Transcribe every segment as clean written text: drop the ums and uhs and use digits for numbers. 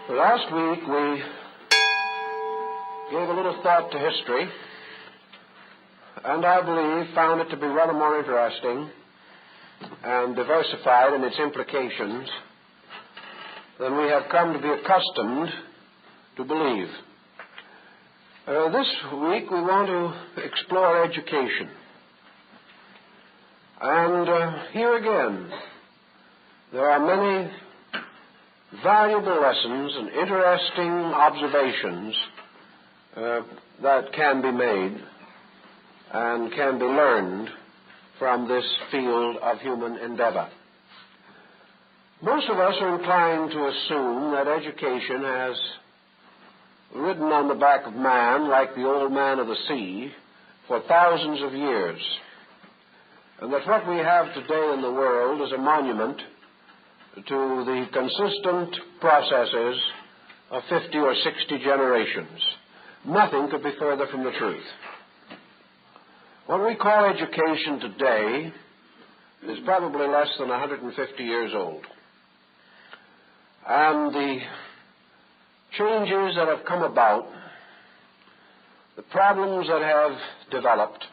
Last week we gave a little thought to history, and I believe found it to be rather more interesting and diversified in its implications than we have come to be accustomed to believe. This week we want to explore education. And here again, there are many valuable lessons and interesting observations that can be made and can be learned from this field of human endeavor. Most of us are inclined to assume that education has ridden on the back of man like the old man of the sea for thousands of years, and that what we have today in the world is a monument to the consistent processes of 50 or 60 generations. Nothing could be further from the truth. What we call education today is probably less than 150 years old. And the changes that have come about, the problems that have developed,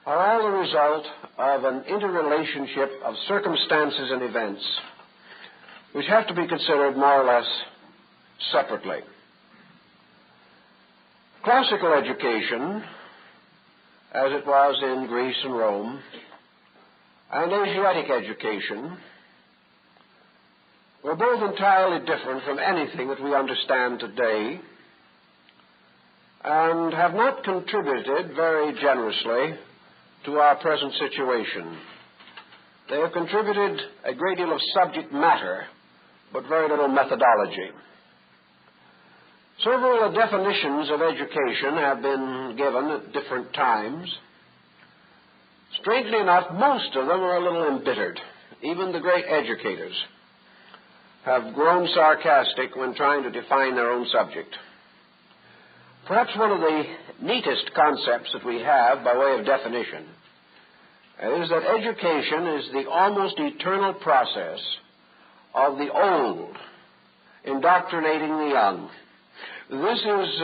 are all the result of an interrelationship of circumstances and events which have to be considered more or less separately. Classical education, as it was in Greece and Rome, and Asiatic education were both entirely different from anything that we understand today and have not contributed very generously to our present situation. They have contributed a great deal of subject matter, but very little methodology. Several definitions of education have been given at different times. Strangely enough, most of them are a little embittered. Even the great educators have grown sarcastic when trying to define their own subject. Perhaps one of the neatest concepts that we have by way of definition is that education is the almost eternal process of the old indoctrinating the young. This is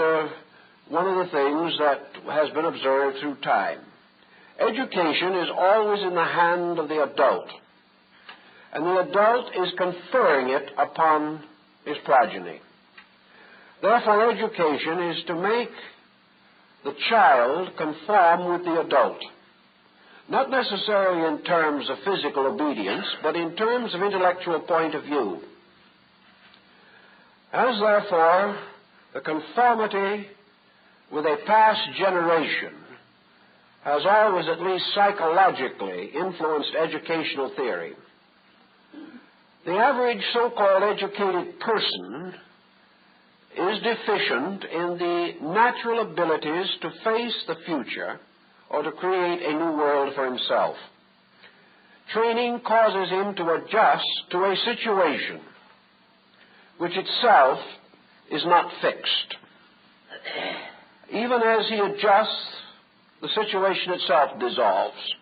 one of the things that has been observed through time. Education is always in the hand of the adult, and the adult is conferring it upon his progeny. Therefore, education is to make the child conform with the adult, not necessarily in terms of physical obedience, but in terms of intellectual point of view. As, therefore, the conformity with a past generation has always, at least psychologically, influenced educational theory, the average so-called educated person is deficient in the natural abilities to face the future or to create a new world for himself. Training causes him to adjust to a situation which itself is not fixed. Even as he adjusts, the situation itself dissolves.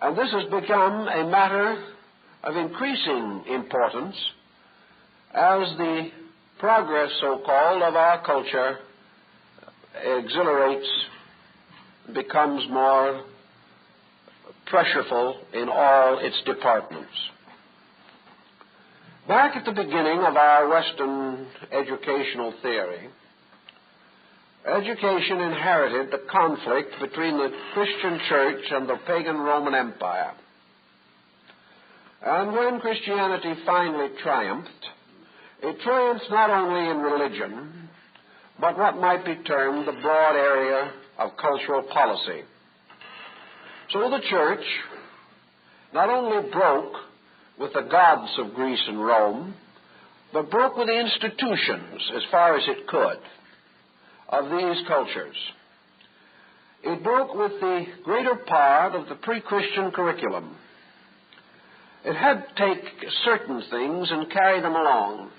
And this has become a matter of increasing importance as the progress, so-called, of our culture exhilarates, becomes more pressureful in all its departments. Back at the beginning of our Western educational theory, education inherited the conflict between the Christian Church and the pagan Roman Empire. And when Christianity finally triumphed, it triumphs not only in religion, but what might be termed the broad area of cultural policy. So the church not only broke with the gods of Greece and Rome, but broke with the institutions as far as it could of these cultures. It broke with the greater part of the pre-Christian curriculum. It had to take certain things and carry them along,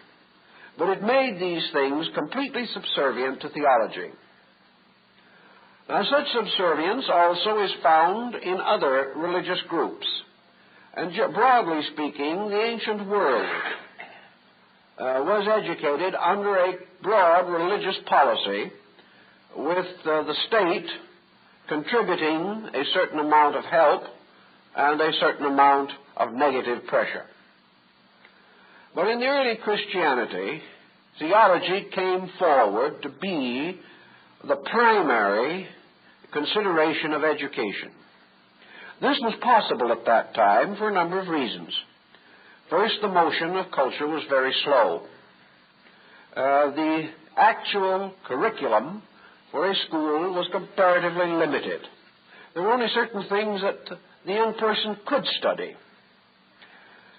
but it made these things completely subservient to theology. Now, such subservience also is found in other religious groups, and broadly speaking, the ancient world was educated under a broad religious policy, with the state contributing a certain amount of help and a certain amount of negative pressure. But in the early Christianity, theology came forward to be the primary consideration of education. This was possible at that time for a number of reasons. First, the motion of culture was very slow. The actual curriculum for a school was comparatively limited. There were only certain things that the young person could study.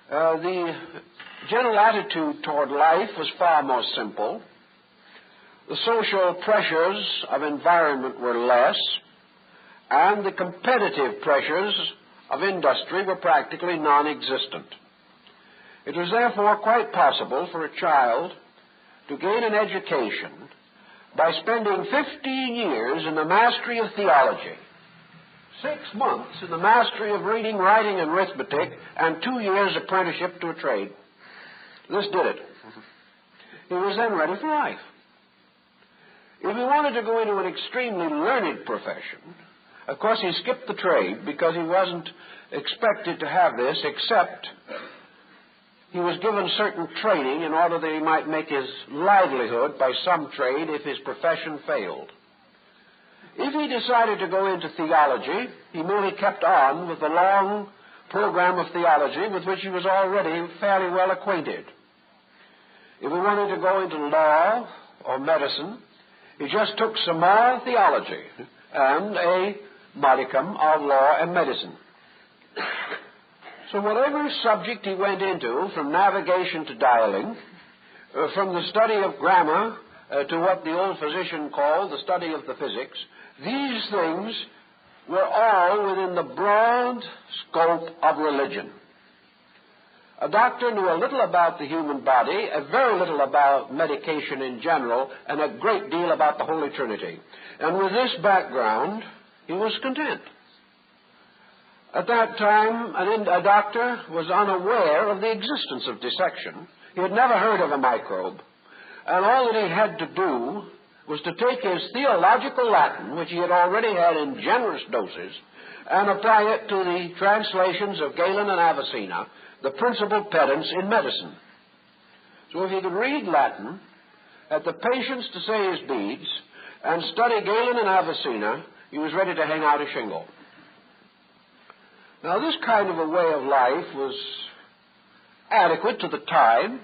The general attitude toward life was far more simple. The social pressures of environment were less, and the competitive pressures of industry were practically non-existent. It was therefore quite possible for a child to gain an education by spending 15 years in the mastery of theology, 6 months in the mastery of reading, writing, and arithmetic, and 2 years apprenticeship to a trade. This did it. He was then ready for life. If he wanted to go into an extremely learned profession, of course he skipped the trade because he wasn't expected to have this, except he was given certain training in order that he might make his livelihood by some trade if his profession failed. If he decided to go into theology, he merely kept on with the long program of theology with which he was already fairly well acquainted. If he wanted to go into law or medicine, he just took some more theology and a modicum of law and medicine. So whatever subject he went into, from navigation to dialing, from the study of grammar to what the old physician called the study of the physics, these things were all within the broad scope of religion. A doctor knew a little about the human body, a very little about medication in general, and a great deal about the Holy Trinity. And with this background, he was content. At that time, a doctor was unaware of the existence of dissection. He had never heard of a microbe. And all that he had to do was to take his theological Latin, which he had already had in generous doses, and apply it to the translations of Galen and Avicenna, the principal pedants in medicine. So if he could read Latin, had the patience to say his beads, and study Galen and Avicenna, he was ready to hang out a shingle. Now, this kind of a way of life was adequate to the time,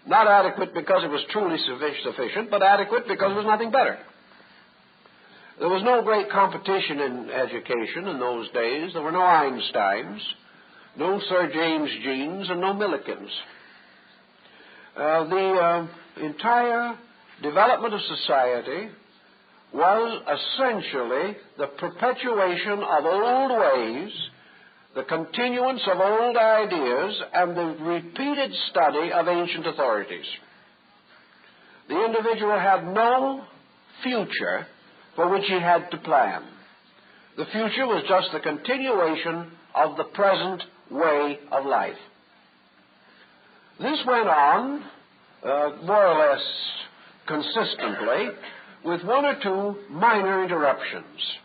not adequate because it was truly sufficient, but adequate because there was nothing better. There was no great competition in education in those days. There were no Einsteins, no Sir James Jeans, and no Millikins. The entire development of society was essentially the perpetuation of old ways, the continuance of old ideas, and the repeated study of ancient authorities. The individual had no future for which he had to plan. The future was just the continuation of the present way of life. This went on more or less consistently, with one or two minor interruptions.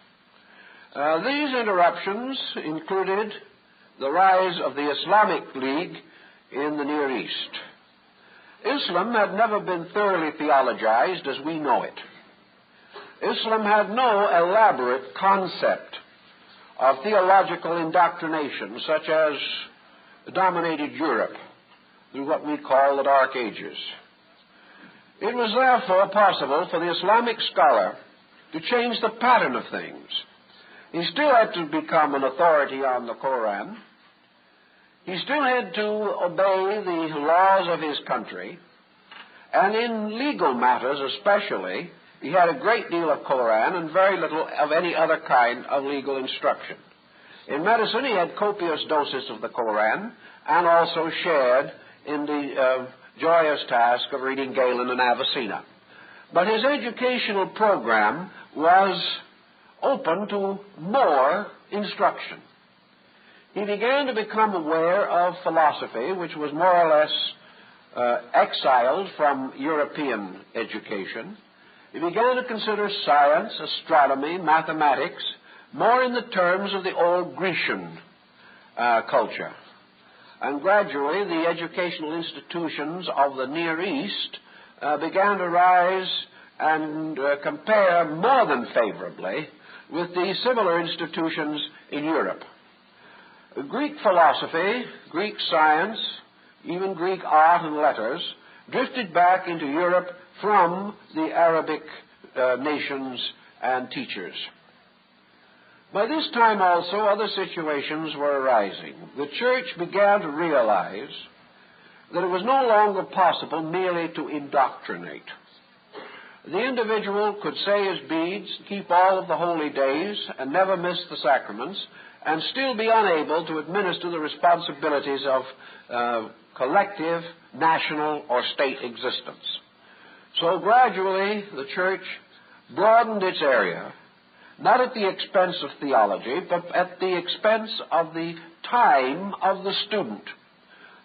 These interruptions included the rise of the Islamic League in the Near East. Islam had never been thoroughly theologized as we know it. Islam had no elaborate concept of theological indoctrination such as dominated Europe through what we call the Dark Ages. It was therefore possible for the Islamic scholar to change the pattern of things. He still had to become an authority on the Koran. He still had to obey the laws of his country. And in legal matters especially, he had a great deal of Koran and very little of any other kind of legal instruction. In medicine, he had copious doses of the Koran and also shared in the joyous task of reading Galen and Avicenna. But his educational program was open to more instruction. He began to become aware of philosophy, which was more or less exiled from European education, he began to consider science, astronomy, mathematics, more in the terms of the old Grecian culture. And gradually the educational institutions of the Near East began to rise and compare more than favorably with the similar institutions in Europe. Greek philosophy, Greek science, even Greek art and letters drifted back into Europe from the Arabic nations and teachers. By this time also other situations were arising. The church began to realize that it was no longer possible merely to indoctrinate. The individual could say his beads, keep all of the holy days, and never miss the sacraments, and still be unable to administer the responsibilities of collective, national, or state existence. So gradually the church broadened its area, not at the expense of theology, but at the expense of the time of the student.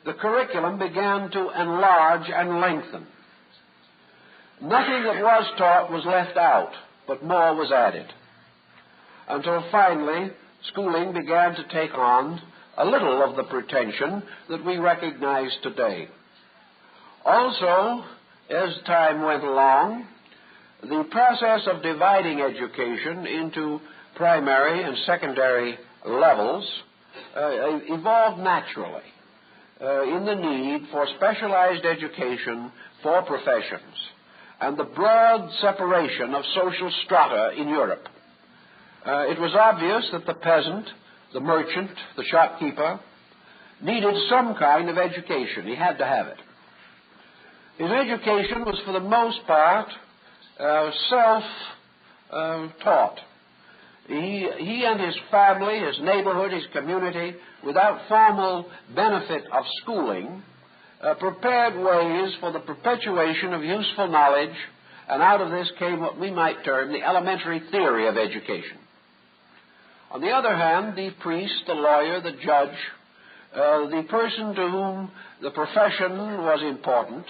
The curriculum began to enlarge and lengthen. Nothing that was taught was left out, but more was added, until finally schooling began to take on a little of the pretension that we recognize today. Also, as time went along, the process of dividing education into primary and secondary levels evolved naturally in the need for specialized education for professions and the broad separation of social strata in Europe. It was obvious that the peasant, the merchant, the shopkeeper needed some kind of education. He had to have it. His education was for the most part self-taught. He and his family, his neighborhood, his community, without formal benefit of schooling, prepared ways for the perpetuation of useful knowledge, and out of this came what we might term the elementary theory of education. On the other hand, the priest, the lawyer, the judge, the person to whom the profession was important,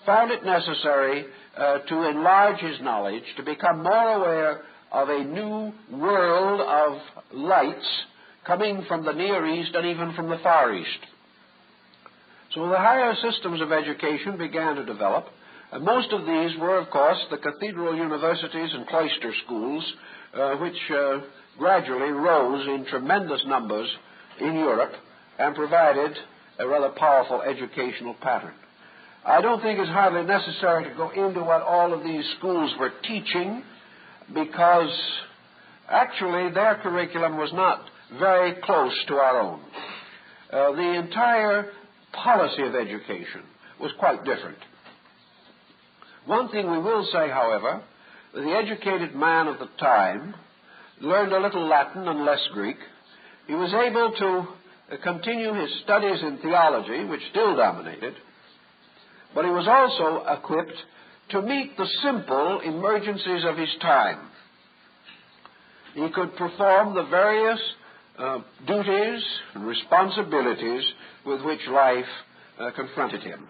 found it necessary to enlarge his knowledge, to become more aware of a new world of lights coming from the Near East and even from the Far East. So the higher systems of education began to develop, and most of these were, of course, the cathedral universities and cloister schools, which gradually rose in tremendous numbers in Europe and provided a rather powerful educational pattern. I don't think it's hardly necessary to go into what all of these schools were teaching, because actually their curriculum was not very close to our own. The entire policy of education was quite different. One thing we will say, however, that the educated man of the time learned a little Latin and less Greek. He was able to continue his studies in theology, which still dominated, but he was also equipped to meet the simple emergencies of his time. He could perform the various duties and responsibilities with which life confronted him.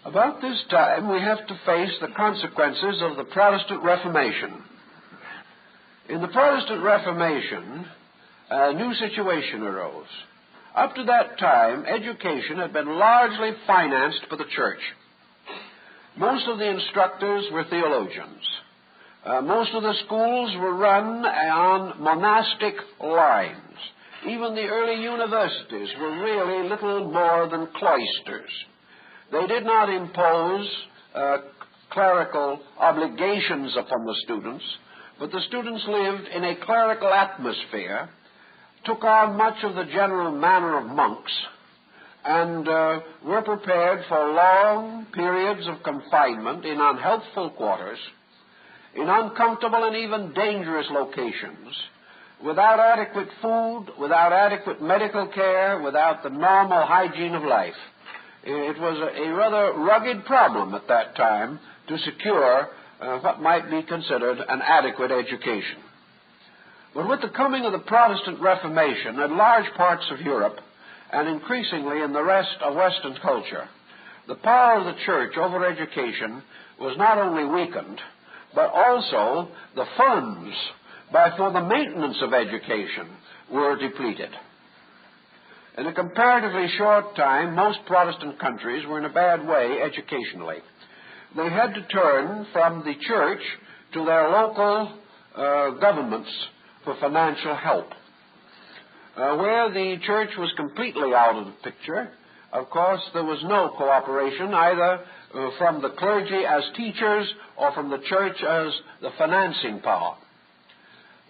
About this time, we have to face the consequences of the Protestant Reformation. In the Protestant Reformation, a new situation arose. Up to that time, education had been largely financed by the church. Most of the instructors were theologians. Most of the schools were run on monastic lines. Even the early universities were really little more than cloisters. They did not impose clerical obligations upon the students, but the students lived in a clerical atmosphere, took on much of the general manner of monks, and were prepared for long periods of confinement in unhealthful quarters, in uncomfortable and even dangerous locations, without adequate food, without adequate medical care, without the normal hygiene of life. It was a rather rugged problem at that time to secure what might be considered an adequate education. But with the coming of the Protestant Reformation in large parts of Europe, and increasingly in the rest of Western culture, the power of the church over education was not only weakened, but also the funds for the maintenance of education were depleted. In a comparatively short time, most Protestant countries were in a bad way educationally. They had to turn from the church to their local governments for financial help. Where the church was completely out of the picture, of course, there was no cooperation either from the clergy as teachers or from the church as the financing power.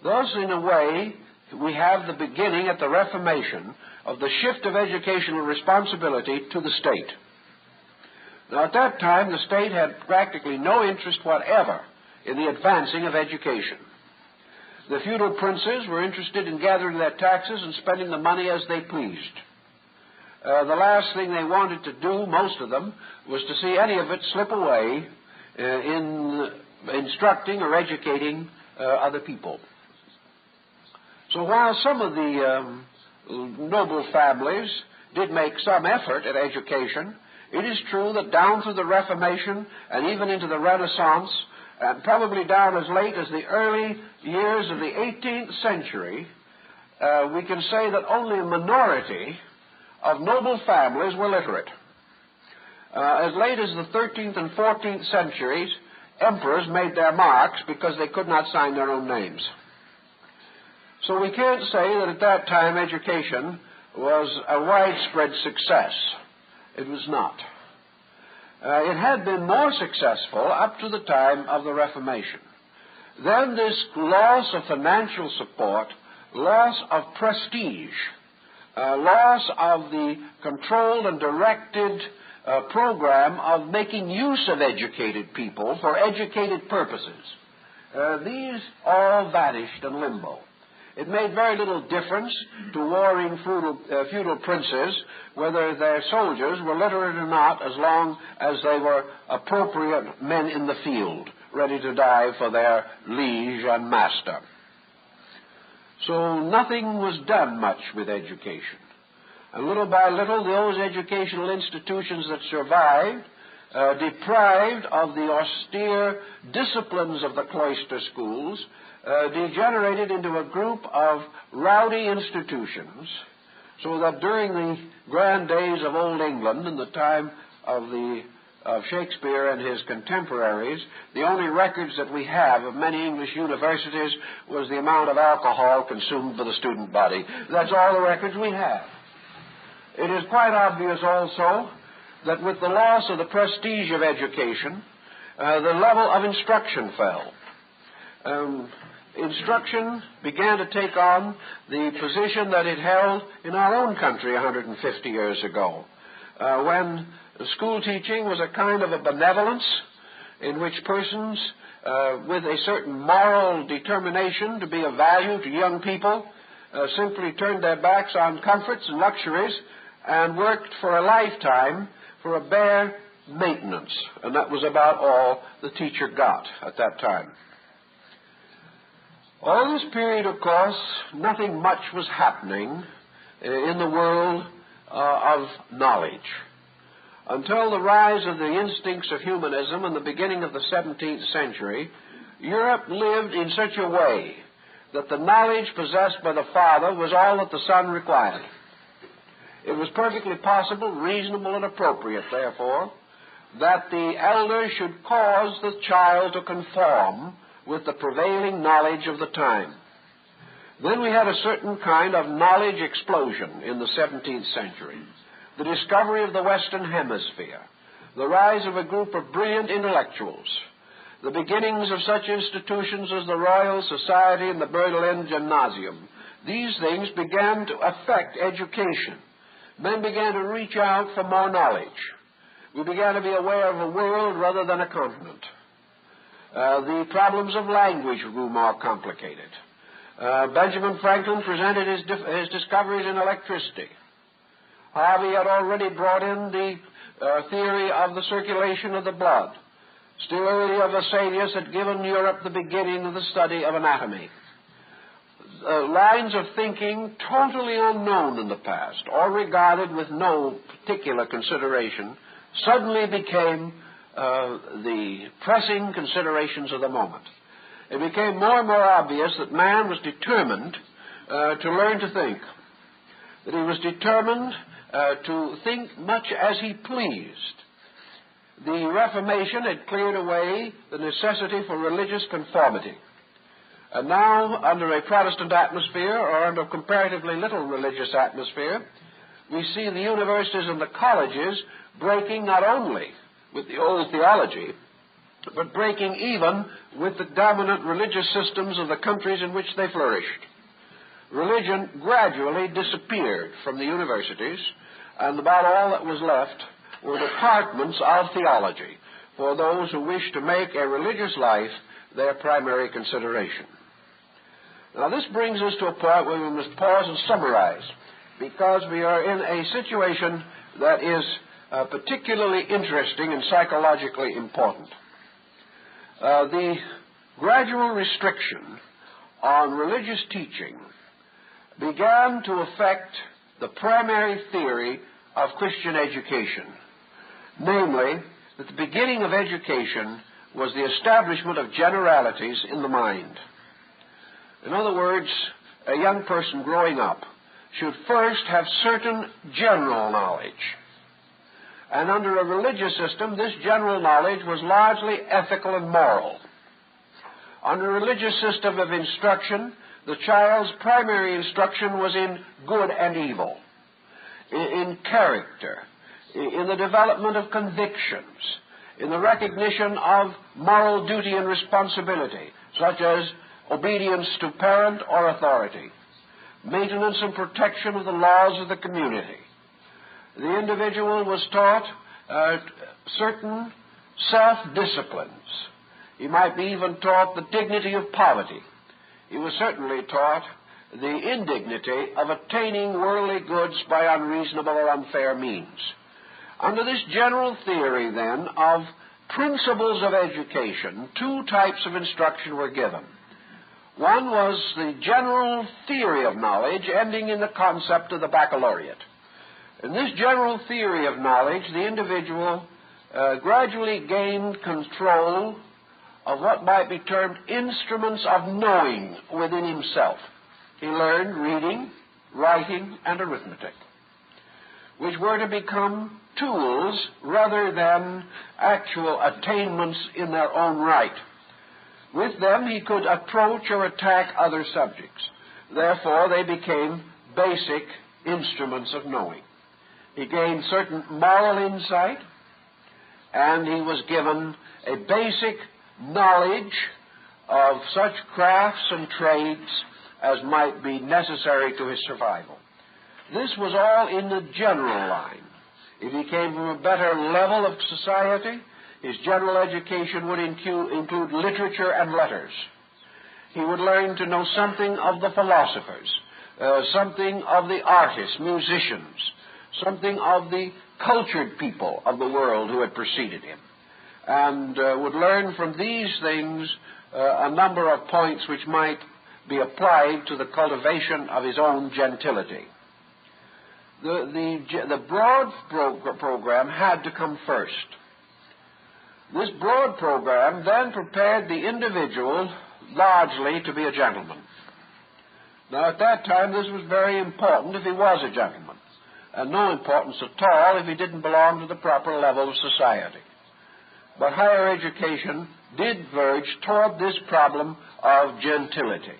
Thus, in a way, we have the beginning at the Reformation of the shift of educational responsibility to the state. Now, at that time, the state had practically no interest whatever in the advancing of education. The feudal princes were interested in gathering their taxes and spending the money as they pleased. The last thing they wanted to do, most of them, was to see any of it slip away in instructing or educating other people. So while some of the noble families did make some effort at education, it is true that down through the Reformation and even into the Renaissance, and probably down as late as the early years of the 18th century, we can say that only a minority of noble families were literate. As late as the 13th and 14th centuries, emperors made their marks because they could not sign their own names. So we can't say that at that time education was a widespread success. It was not. It had been more successful up to the time of the Reformation. Then this loss of financial support, loss of prestige, loss of the controlled and directed program of making use of educated people for educated purposes, these all vanished in limbo. It made very little difference to warring feudal princes whether their soldiers were literate or not, as long as they were appropriate men in the field, ready to die for their liege and master. So nothing was done much with education. And little by little, those educational institutions that survived, deprived of the austere disciplines of the cloister schools, degenerated into a group of rowdy institutions, so that during the grand days of Old England, in the time of Shakespeare and his contemporaries, the only records that we have of many English universities was the amount of alcohol consumed by the student body. That's all the records we have. It is quite obvious also that with the loss of the prestige of education, the level of instruction fell. Instruction began to take on the position that it held in our own country 150 years ago, when school teaching was a kind of a benevolence in which persons with a certain moral determination to be of value to young people simply turned their backs on comforts and luxuries and worked for a lifetime for a bare maintenance. And that was about all the teacher got at that time. All this period, of course, nothing much was happening in the world of knowledge. Until the rise of the instincts of humanism in the beginning of the 17th century, Europe lived in such a way that the knowledge possessed by the father was all that the son required. It was perfectly possible, reasonable, and appropriate, therefore, that the elder should cause the child to conform with the prevailing knowledge of the time. Then we had a certain kind of knowledge explosion in the 17th century, the discovery of the Western Hemisphere, the rise of a group of brilliant intellectuals, the beginnings of such institutions as the Royal Society and the Berlin Gymnasium. These things began to affect education. Men began to reach out for more knowledge. We began to be aware of a world rather than a continent. The problems of language grew more complicated. Benjamin Franklin presented his discoveries in electricity. Harvey had already brought in the theory of the circulation of the blood. Still earlier, Vesalius had given Europe the beginning of the study of anatomy. lines of thinking totally unknown in the past or regarded with no particular consideration suddenly became the pressing considerations of the moment. It became more and more obvious that man was determined to learn to think, that he was determined to think much as he pleased. The Reformation had cleared away the necessity for religious conformity. And now, under a Protestant atmosphere, or under a comparatively little religious atmosphere, we see the universities and the colleges breaking not only with the old theology, but breaking even with the dominant religious systems of the countries in which they flourished. Religion gradually disappeared from the universities, and about all that was left were departments of theology for those who wished to make a religious life their primary consideration. Now, this brings us to a point where we must pause and summarize, because we are in a situation that is particularly interesting and psychologically important. The gradual restriction on religious teaching began to affect the primary theory of Christian education, namely, that the beginning of education was the establishment of generalities in the mind. In other words, a young person growing up should first have certain general knowledge. And under a religious system, this general knowledge was largely ethical and moral. Under a religious system of instruction, the child's primary instruction was in good and evil, in character, in the development of convictions, in the recognition of moral duty and responsibility, such as obedience to parent or authority, maintenance and protection of the laws of the community. The individual was taught certain self-disciplines. He might be even taught the dignity of poverty. He was certainly taught the indignity of attaining worldly goods by unreasonable or unfair means. Under this general theory, then, of principles of education, two types of instruction were given. One was the general theory of knowledge, ending in the concept of the baccalaureate. In this general theory of knowledge, the individual gradually gained control of what might be termed instruments of knowing within himself. He learned reading, writing, and arithmetic, which were to become tools rather than actual attainments in their own right. With them, he could approach or attack other subjects. Therefore, they became basic instruments of knowing. He gained certain moral insight, and he was given a basic knowledge of such crafts and trades as might be necessary to his survival. This was all in the general line. If he came from a better level of society, his general education would include literature and letters. He would learn to know something of the philosophers, something of the artists, musicians, something of the cultured people of the world who had preceded him, and would learn from these things a number of points which might be applied to the cultivation of his own gentility. The broad program had to come first. This broad program then prepared the individual largely to be a gentleman. Now, at that time, this was very important if he was a gentleman, and no importance at all if he didn't belong to the proper level of society. But higher education did verge toward this problem of gentility.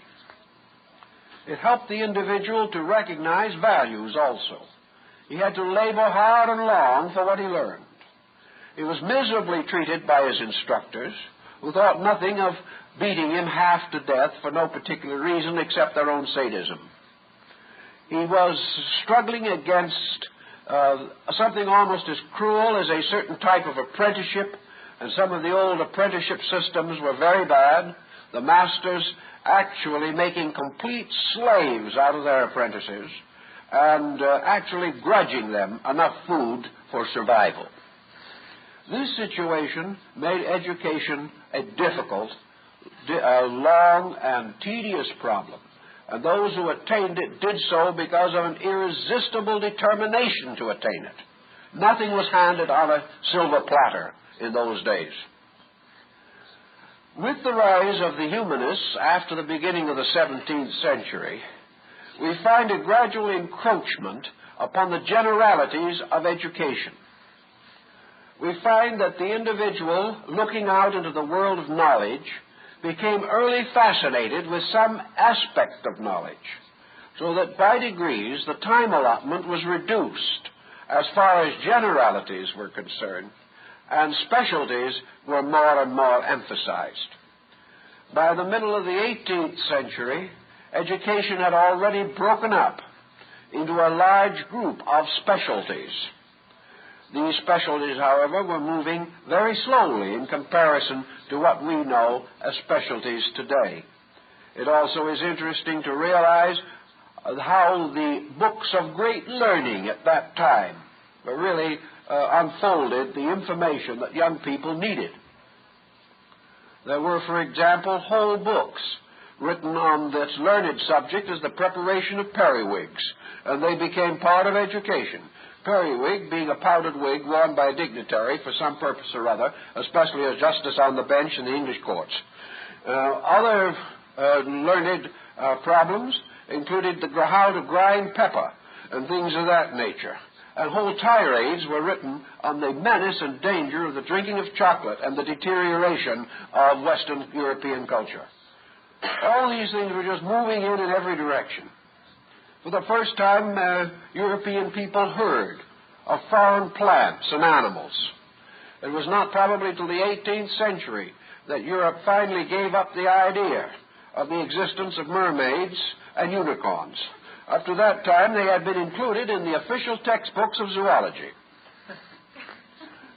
It helped the individual to recognize values also. He had to labor hard and long for what he learned. He was miserably treated by his instructors, who thought nothing of beating him half to death for no particular reason except their own sadism. He was struggling against something almost as cruel as a certain type of apprenticeship, and some of the old apprenticeship systems were very bad, the masters actually making complete slaves out of their apprentices and actually grudging them enough food for survival. This situation made education a difficult, long, and tedious problem, And those who attained it did so because of an irresistible determination to attain it. Nothing was handed on a silver platter in those days. With the rise of the humanists after the beginning of the 17th century, we find a gradual encroachment upon the generalities of education. We find that the individual looking out into the world of knowledge became early fascinated with some aspect of knowledge, so that by degrees the time allotment was reduced as far as generalities were concerned, and specialties were more and more emphasized. By the middle of the 18th century, education had already broken up into a large group of specialties. These specialties, however, were moving very slowly in comparison to what we know as specialties today. It also is interesting to realize how the books of great learning at that time really unfolded the information that young people needed. There were, for example, whole books written on this learned subject as the preparation of periwigs, and they became part of education. Periwig being a powdered wig worn by a dignitary for some purpose or other, especially as justice on the bench in the English courts. Other learned problems included how to grind pepper and things of that nature. And whole tirades were written on the menace and danger of the drinking of chocolate and the deterioration of Western European culture. All these things were just moving in every direction. For the first time, European people heard of foreign plants and animals. It was not probably till the 18th century that Europe finally gave up the idea of the existence of mermaids and unicorns. Up to that time, they had been included in the official textbooks of zoology.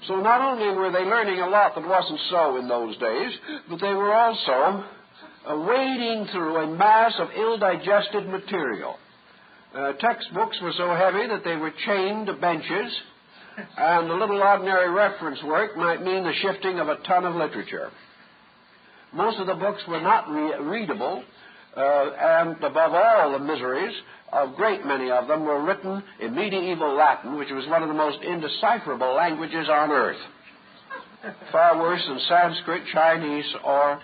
So not only were they learning a lot that wasn't so in those days, but they were also wading through a mass of ill-digested material. Textbooks were so heavy that they were chained to benches, and a little ordinary reference work might mean the shifting of a ton of literature. Most of the books were not readable, and above all the miseries, a great many of them were written in medieval Latin, which was one of the most indecipherable languages on earth. Far worse than Sanskrit, Chinese, or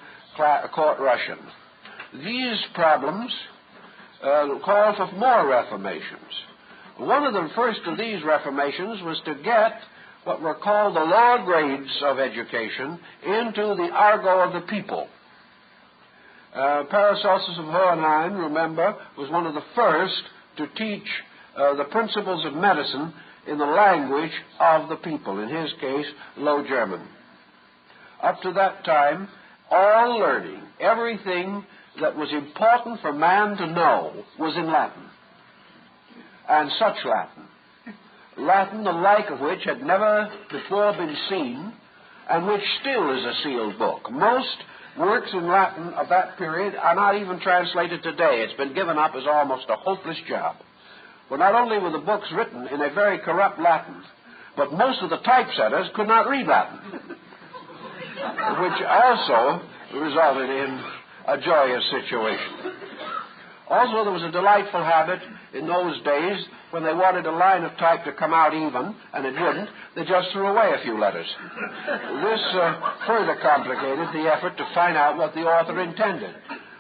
Court Russian. These problems call for more reformations. One of the first of these reformations was to get what were called the lower grades of education into the argot of the people. Paracelsus of Hohenheim, remember, was one of the first to teach the principles of medicine in the language of the people, in his case, Low German. Up to that time, all learning, everything that was important for man to know was in Latin. And such Latin. Latin, the like of which had never before been seen, and which still is a sealed book. Most works in Latin of that period are not even translated today. It's been given up as almost a hopeless job. For not only were the books written in a very corrupt Latin, but most of the typesetters could not read Latin, which also resulted in a joyous situation. Also, there was a delightful habit in those days when they wanted a line of type to come out even, and it wouldn't, they just threw away a few letters. This further complicated the effort to find out what the author intended.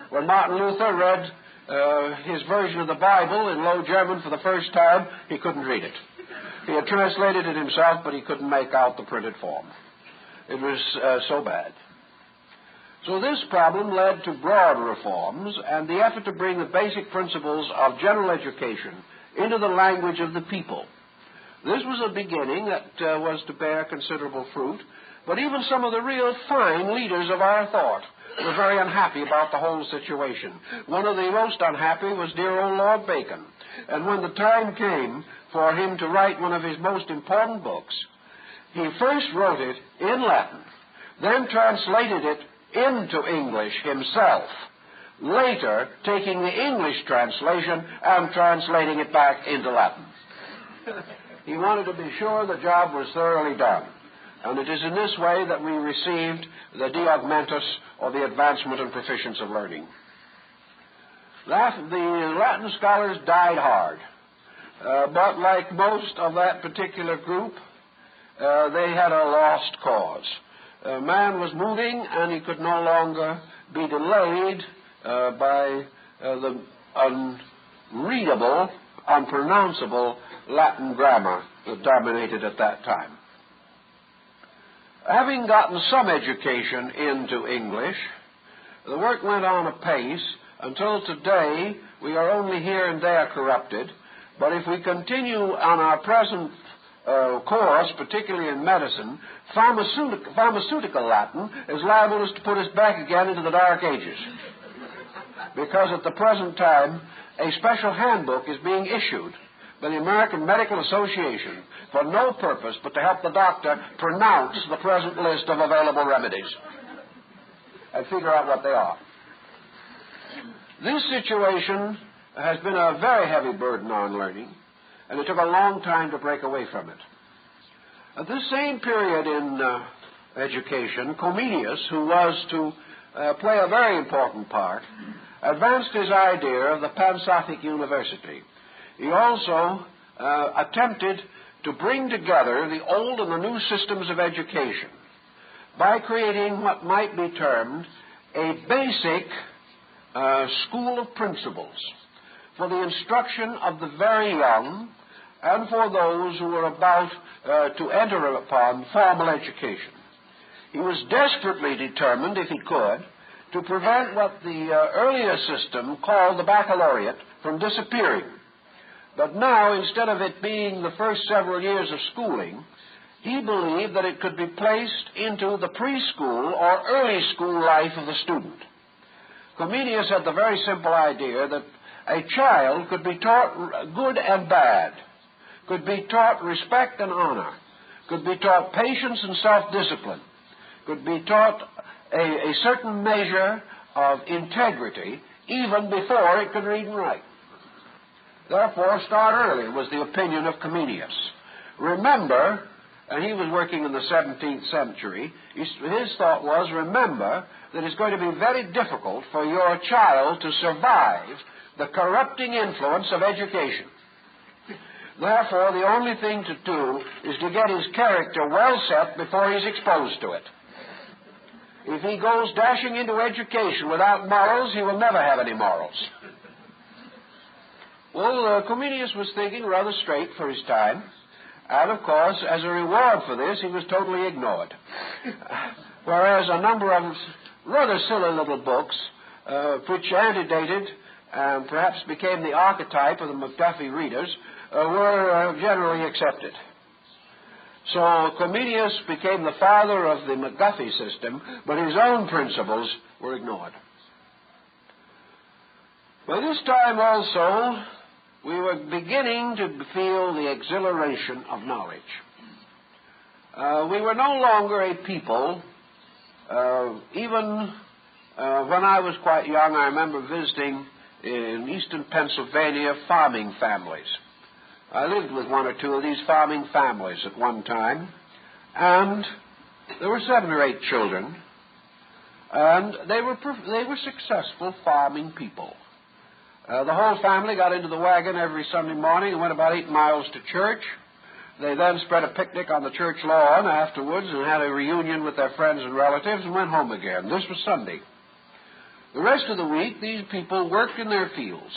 When Martin Luther read his version of the Bible in Low German for the first time, he couldn't read it. He had translated it himself, but he couldn't make out the printed form. It was so bad. So this problem led to broad reforms and the effort to bring the basic principles of general education into the language of the people. This was a beginning that was to bear considerable fruit, but even some of the real fine leaders of our thought were very unhappy about the whole situation. One of the most unhappy was dear old Lord Bacon, and when the time came for him to write one of his most important books, he first wrote it in Latin, then translated it into English himself, later taking the English translation and translating it back into Latin. He wanted to be sure the job was thoroughly done, and it is in this way that we received the De Augmentis, or the Advancement and Proficience of Learning. The Latin scholars died hard. But like most of that particular group, they had a lost cause. Man was moving, and he could no longer be delayed by the unreadable, unpronounceable Latin grammar that dominated at that time. Having gotten some education into English, the work went on apace until today. We are only here and there corrupted, but if we continue on our present course, particularly in medicine, pharmaceutical Latin is liable to put us back again into the Dark Ages. Because at the present time, a special handbook is being issued by the American Medical Association for no purpose but to help the doctor pronounce the present list of available remedies and figure out what they are. This situation has been a very heavy burden on learning, and it took a long time to break away from it. At this same period in education, Comenius, who was to play a very important part, advanced his idea of the Pansophic University. He also attempted to bring together the old and the new systems of education by creating what might be termed a basic school of principles for the instruction of the very young and for those who were about to enter upon formal education. He was desperately determined, if he could, to prevent what the earlier system called the baccalaureate from disappearing. But now, instead of it being the first several years of schooling, he believed that it could be placed into the preschool or early school life of the student. Comenius had the very simple idea that a child could be taught good and bad, could be taught respect and honor, could be taught patience and self-discipline, could be taught a certain measure of integrity even before it could read and write. Therefore, start early was the opinion of Comenius. Remember, and he was working in the 17th century, his thought was, remember that it's going to be very difficult for your child to survive the corrupting influence of education. Therefore, the only thing to do is to get his character well set before he's exposed to it. If he goes dashing into education without morals, he will never have any morals. Well, Comenius was thinking rather straight for his time, and of course, as a reward for this, he was totally ignored. Whereas a number of rather silly little books, which antedated and perhaps became the archetype of the McDuffie readers, were generally accepted. So Comenius became the father of the McGuffey system, but his own principles were ignored. By this time also, we were beginning to feel the exhilaration of knowledge. We were no longer a people, even when I was quite young, I remember visiting in eastern Pennsylvania farming families. I lived with one or two of these farming families at one time, and there were 7 or 8 children, and they were successful farming people. The whole family got into the wagon every Sunday morning and went about 8 miles to church. They then spread a picnic on the church lawn afterwards and had a reunion with their friends and relatives and went home again. This was Sunday. The rest of the week, these people worked in their fields,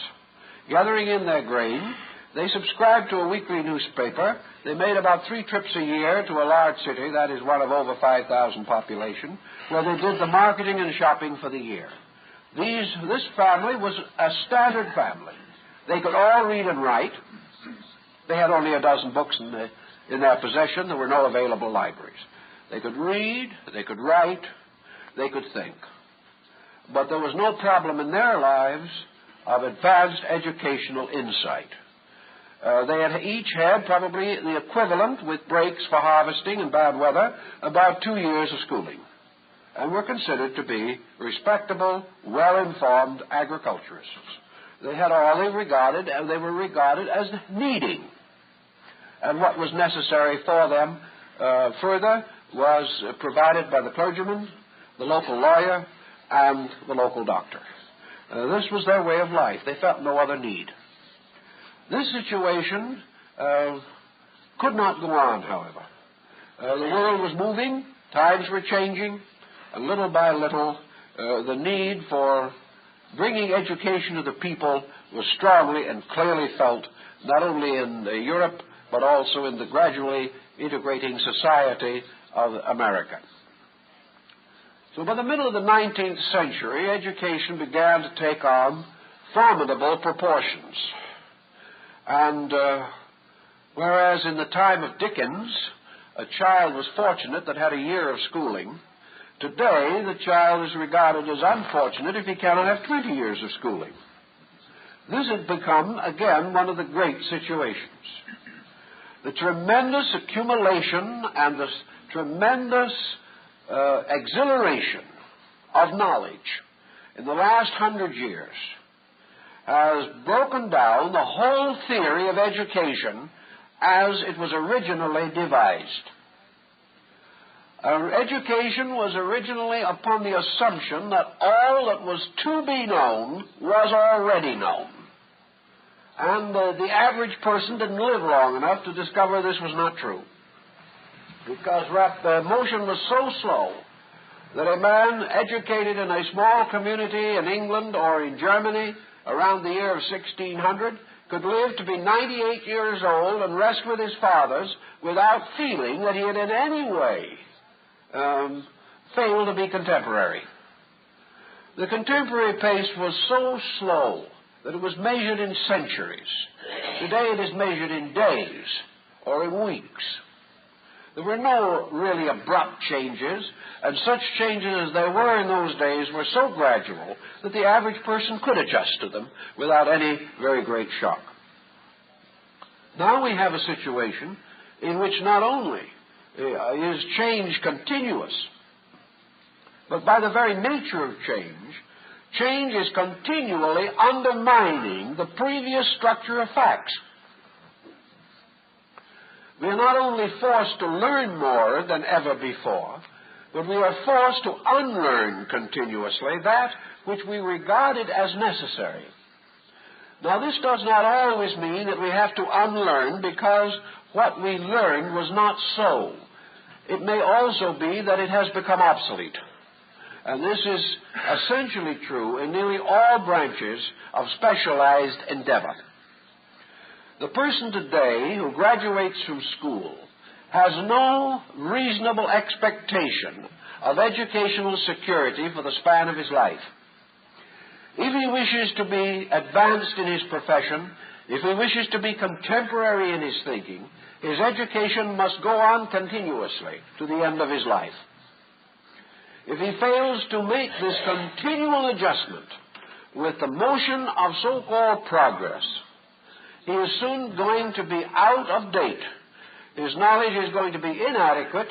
gathering in their grain. They subscribed to a weekly newspaper. They made about 3 trips a year to a large city, that is one of over 5,000 population, where they did the marketing and shopping for the year. This family was a standard family. They could all read and write. They had only a dozen books in their possession. There were no available libraries. They could read, they could write, they could think. But there was no problem in their lives of advanced educational insight. They had each had probably the equivalent, with breaks for harvesting and bad weather, about 2 years of schooling, and were considered to be respectable, well-informed agriculturists. They had all they regarded, and they were regarded as needing. And what was necessary for them further was provided by the clergyman, the local lawyer, and the local doctor. This was their way of life. They felt no other need. This situation could not go on, however. The world was moving, times were changing, and little by little the need for bringing education to the people was strongly and clearly felt, not only in Europe, but also in the gradually integrating society of America. So by the middle of the 19th century, education began to take on formidable proportions. And whereas in the time of Dickens, a child was fortunate that had a year of schooling, today the child is regarded as unfortunate if he cannot have 20 years of schooling. This has become, again, one of the great situations. The tremendous accumulation and the tremendous exhilaration of knowledge in the last 100 years has broken down the whole theory of education as it was originally devised. Education was originally upon the assumption that all that was to be known was already known. And the average person didn't live long enough to discover this was not true. Because the motion was so slow that a man educated in a small community in England or in Germany around the year of 1600 could live to be 98 years old and rest with his fathers without feeling that he had in any way failed to be contemporary. The contemporary pace was so slow that it was measured in centuries. Today it is measured in days or in weeks. There were no really abrupt changes, and such changes as there were in those days were so gradual that the average person could adjust to them without any very great shock. Now we have a situation in which not only is change continuous, but by the very nature of change, change is continually undermining the previous structure of facts. We are not only forced to learn more than ever before, but we are forced to unlearn continuously that which we regarded as necessary. Now, this does not always mean that we have to unlearn because what we learned was not so. It may also be that it has become obsolete. And this is essentially true in nearly all branches of specialized endeavor. The person today who graduates from school has no reasonable expectation of educational security for the span of his life. If he wishes to be advanced in his profession, if he wishes to be contemporary in his thinking, his education must go on continuously to the end of his life. If he fails to make this continual adjustment with the motion of so-called progress, he is soon going to be out of date. His knowledge is going to be inadequate.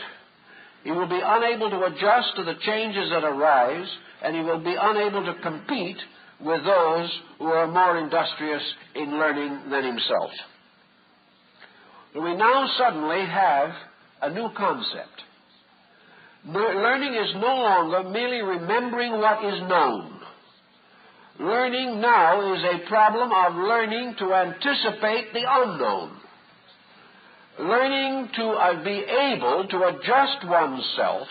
He will be unable to adjust to the changes that arise, and he will be unable to compete with those who are more industrious in learning than himself. We now suddenly have a new concept. Learning is no longer merely remembering what is known. Learning now is a problem of learning to anticipate the unknown. Learning to be able to adjust oneself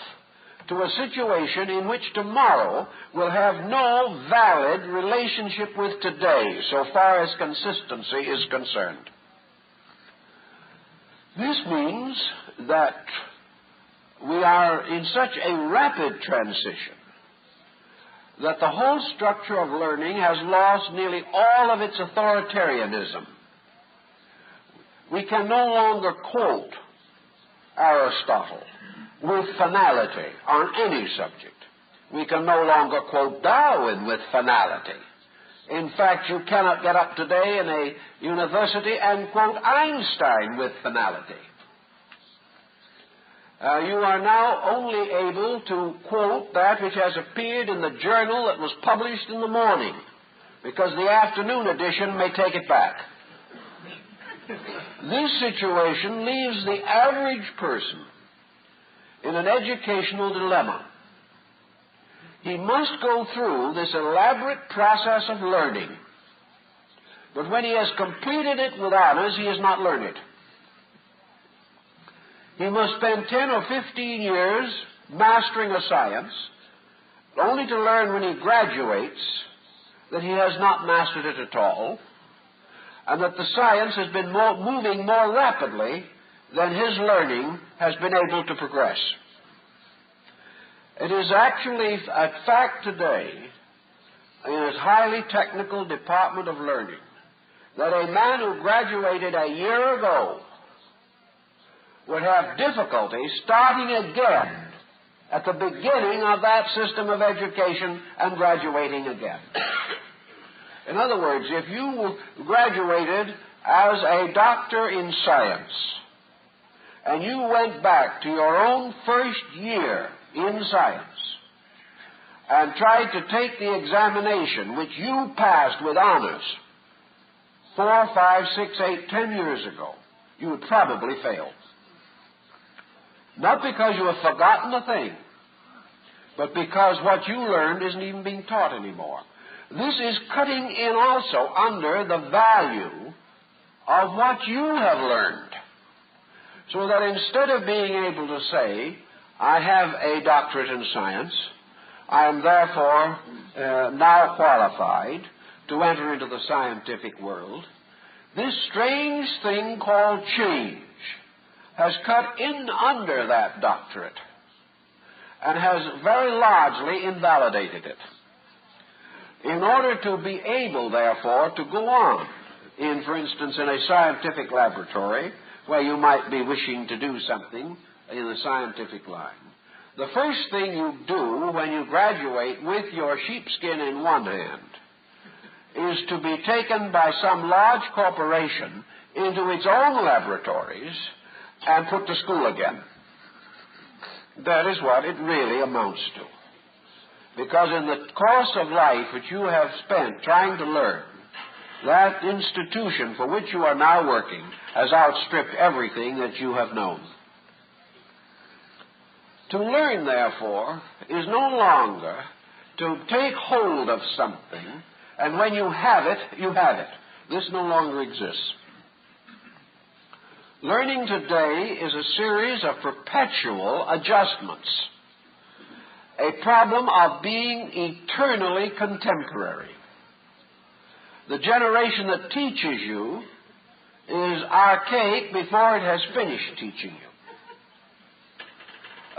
to a situation in which tomorrow will have no valid relationship with today, so far as consistency is concerned. This means that we are in such a rapid transition that the whole structure of learning has lost nearly all of its authoritarianism. We can no longer quote Aristotle with finality on any subject. We can no longer quote Darwin with finality. In fact, you cannot get up today in a university and quote Einstein with finality. You are now only able to quote that which has appeared in the journal that was published in the morning, because the afternoon edition may take it back. This situation leaves the average person in an educational dilemma. He must go through this elaborate process of learning. But when he has completed it with honors, he has not learned it. He must spend 10 or 15 years mastering a science, only to learn when he graduates that he has not mastered it at all, and that the science has been moving more rapidly than his learning has been able to progress. It is actually a fact today in this highly technical department of learning that a man who graduated a year ago would have difficulty starting again at the beginning of that system of education and graduating again. In other words, if you graduated as a doctor in science and you went back to your own first year in science and tried to take the examination which you passed with honors 4, 5, 6, 8, 10 years ago, you would probably fail. Not because you have forgotten a thing, but because what you learned isn't even being taught anymore. This is cutting in also under the value of what you have learned. So that instead of being able to say, I have a doctorate in science, I am therefore now qualified to enter into the scientific world, this strange thing called change has cut in under that doctorate and has very largely invalidated it. In order to be able, therefore, to go on in, for instance, in a scientific laboratory where you might be wishing to do something in the scientific line, the first thing you do when you graduate with your sheepskin in one hand is to be taken by some large corporation into its own laboratories and put to school again. That is what it really amounts to. Because in the course of life which you have spent trying to learn, that institution for which you are now working has outstripped everything that you have known. To learn, therefore, is no longer to take hold of something, and when you have it, you have it. This no longer exists. Learning today is a series of perpetual adjustments, a problem of being eternally contemporary. The generation that teaches you is archaic before it has finished teaching you.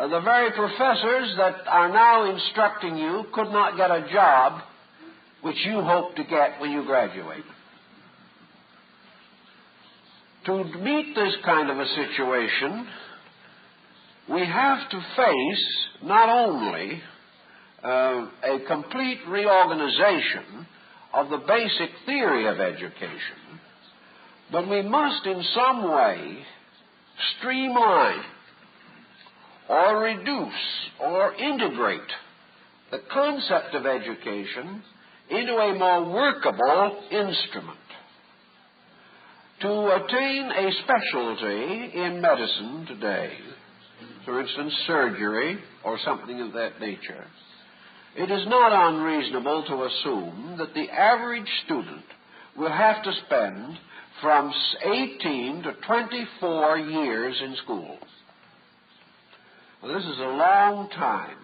The very professors that are now instructing you could not get a job which you hope to get when you graduate. To meet this kind of a situation, we have to face not only a complete reorganization of the basic theory of education, but we must in some way streamline or reduce or integrate the concept of education into a more workable instrument. To attain a specialty in medicine today, for instance, surgery or something of that nature, it is not unreasonable to assume that the average student will have to spend from 18 to 24 years in school. Well, this is a long time.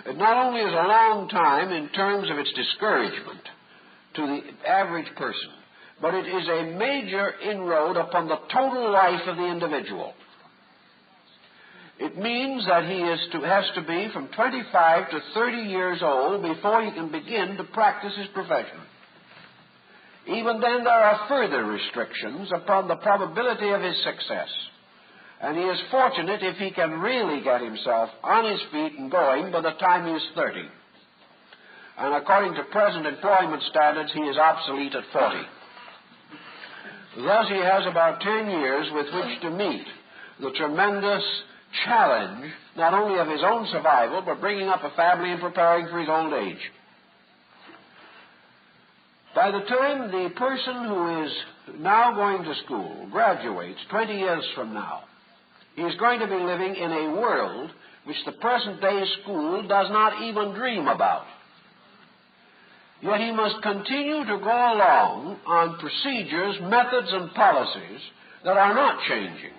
It not only is a long time in terms of its discouragement to the average person, but it is a major inroad upon the total life of the individual. It means that he has to be from 25 to 30 years old before he can begin to practice his profession. Even then, there are further restrictions upon the probability of his success. And he is fortunate if he can really get himself on his feet and going by the time he is 30. And according to present employment standards, he is obsolete at 40. Thus, he has about 10 years with which to meet the tremendous challenge, not only of his own survival, but bringing up a family and preparing for his old age. By the time the person who is now going to school graduates 20 years from now, he is going to be living in a world which the present-day school does not even dream about. Yet he must continue to go along on procedures, methods, and policies that are not changing.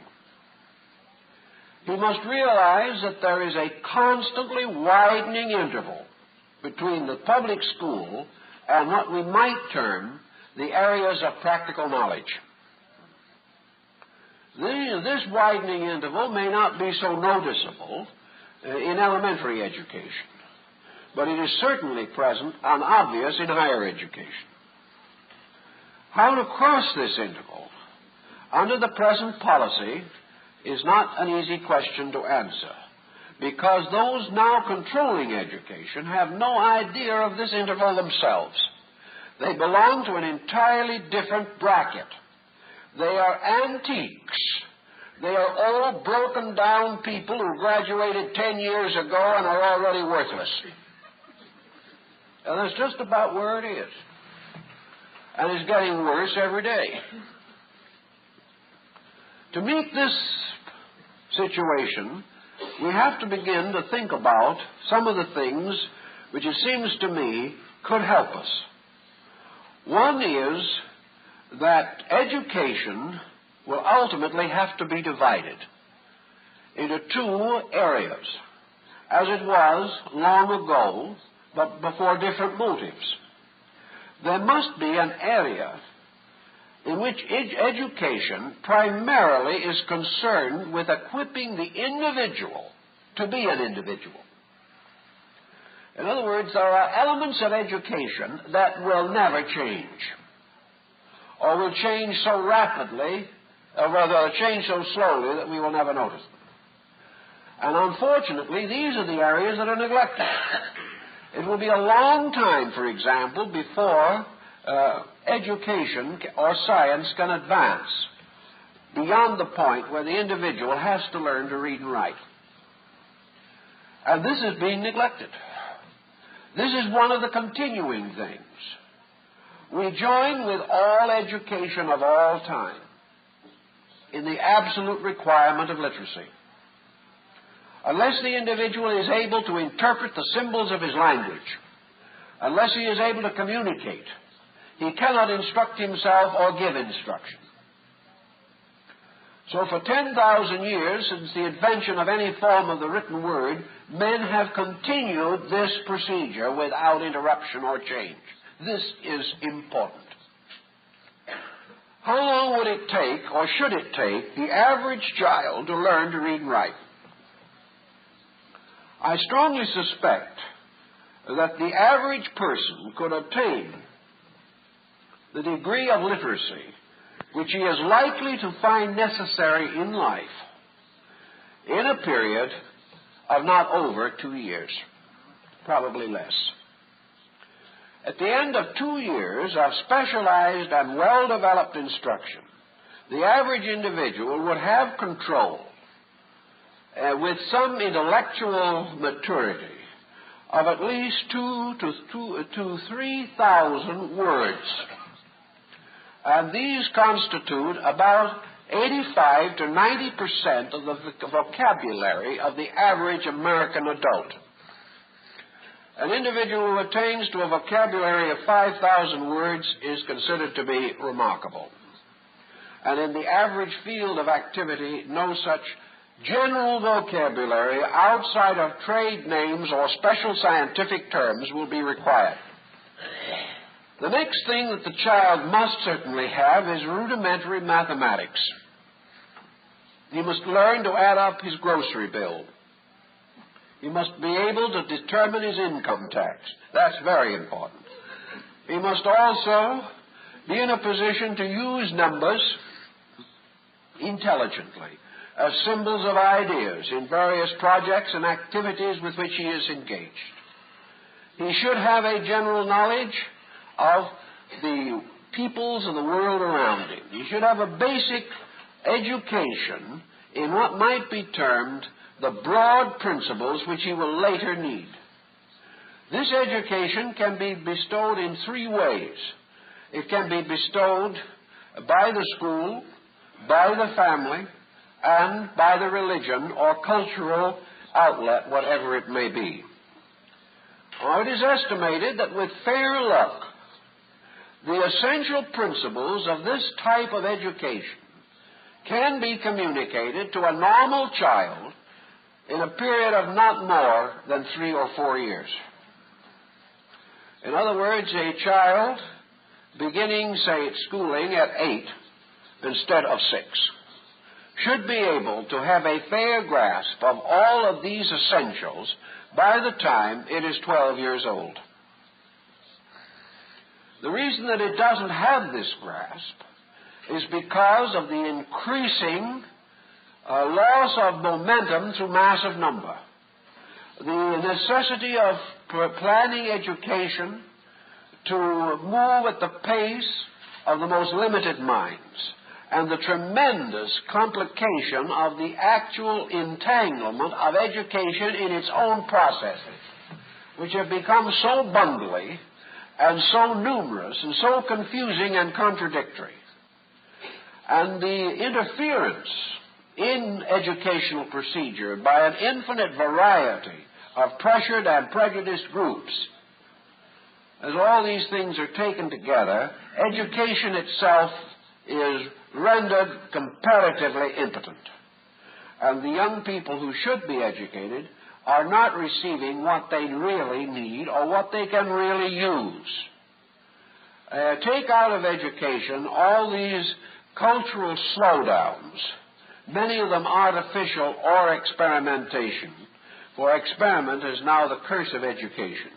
He must realize that there is a constantly widening interval between the public school and what we might term the areas of practical knowledge. This widening interval may not be so noticeable in elementary education, but it is certainly present and obvious in higher education. How to cross this interval under the present policy is not an easy question to answer, because those now controlling education have no idea of this interval themselves. They belong to an entirely different bracket. They are antiques. They are old, broken-down people who graduated 10 years ago and are already worthless. And that's just about where it is. And it's getting worse every day. To meet this situation, we have to begin to think about some of the things which it seems to me could help us. One is that education will ultimately have to be divided into two areas, as it was long ago, but before different motives. There must be an area in which education primarily is concerned with equipping the individual to be an individual. In other words, there are elements of education that will never change, or will change so rapidly, or rather change so slowly that we will never notice them. And unfortunately, these are the areas that are neglected. It will be a long time, for example, before education or science can advance beyond the point where the individual has to learn to read and write. And this is being neglected. This is one of the continuing things. We join with all education of all time in the absolute requirement of literacy. Unless the individual is able to interpret the symbols of his language, unless he is able to communicate, he cannot instruct himself or give instruction. So for 10,000 years, since the invention of any form of the written word, men have continued this procedure without interruption or change. This is important. How long would it take, or should it take, the average child to learn to read and write? I strongly suspect that the average person could obtain the degree of literacy which he is likely to find necessary in life in a period of not over 2 years, probably less. At the end of 2 years of specialized and well-developed instruction, the average individual would have control with some intellectual maturity of at least 2,000 to 3,000 words. And these constitute about 85 to 90% of the vocabulary of the average American adult. An individual who attains to a vocabulary of 5,000 words is considered to be remarkable. And in the average field of activity, no such general vocabulary outside of trade names or special scientific terms will be required. The next thing that the child must certainly have is rudimentary mathematics. He must learn to add up his grocery bill. He must be able to determine his income tax. That's very important. He must also be in a position to use numbers intelligently as symbols of ideas in various projects and activities with which he is engaged. He should have a general knowledge of the peoples of the world around him. He should have a basic education in what might be termed the broad principles which he will later need. This education can be bestowed in three ways. It can be bestowed by the school, by the family, and by the religion or cultural outlet, whatever it may be. It is estimated that with fair luck, the essential principles of this type of education can be communicated to a normal child in a period of not more than 3 or 4 years. In other words, a child beginning, say, its schooling at 8 instead of 6 should be able to have a fair grasp of all of these essentials by the time it is 12 years old. The reason that it doesn't have this grasp is because of the increasing loss of momentum through massive number. The necessity of planning education to move at the pace of the most limited minds, and the tremendous complication of the actual entanglement of education in its own processes, which have become so bundly and so numerous and so confusing and contradictory. And the interference in educational procedure by an infinite variety of pressured and prejudiced groups, as all these things are taken together, education itself is rendered comparatively impotent. And the young people who should be educated are not receiving what they really need or what they can really use. Take out of education all these cultural slowdowns, many of them artificial or experimentation, for experiment is now the curse of education.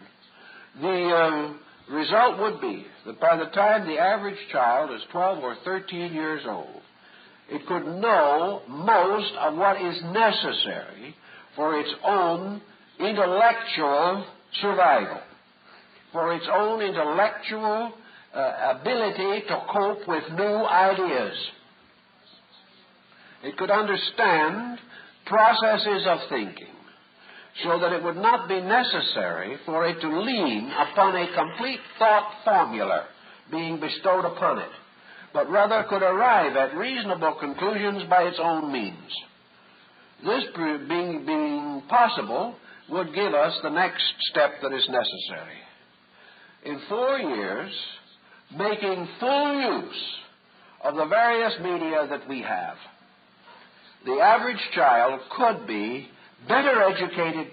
The result would be that by the time the average child is 12 or 13 years old, it could know most of what is necessary for its own intellectual survival, for its own intellectual ability to cope with new ideas. It could understand processes of thinking so that it would not be necessary for it to lean upon a complete thought formula being bestowed upon it, but rather could arrive at reasonable conclusions by its own means. This being possible would give us the next step that is necessary. In 4 years, making full use of the various media that we have, the average child could be better educated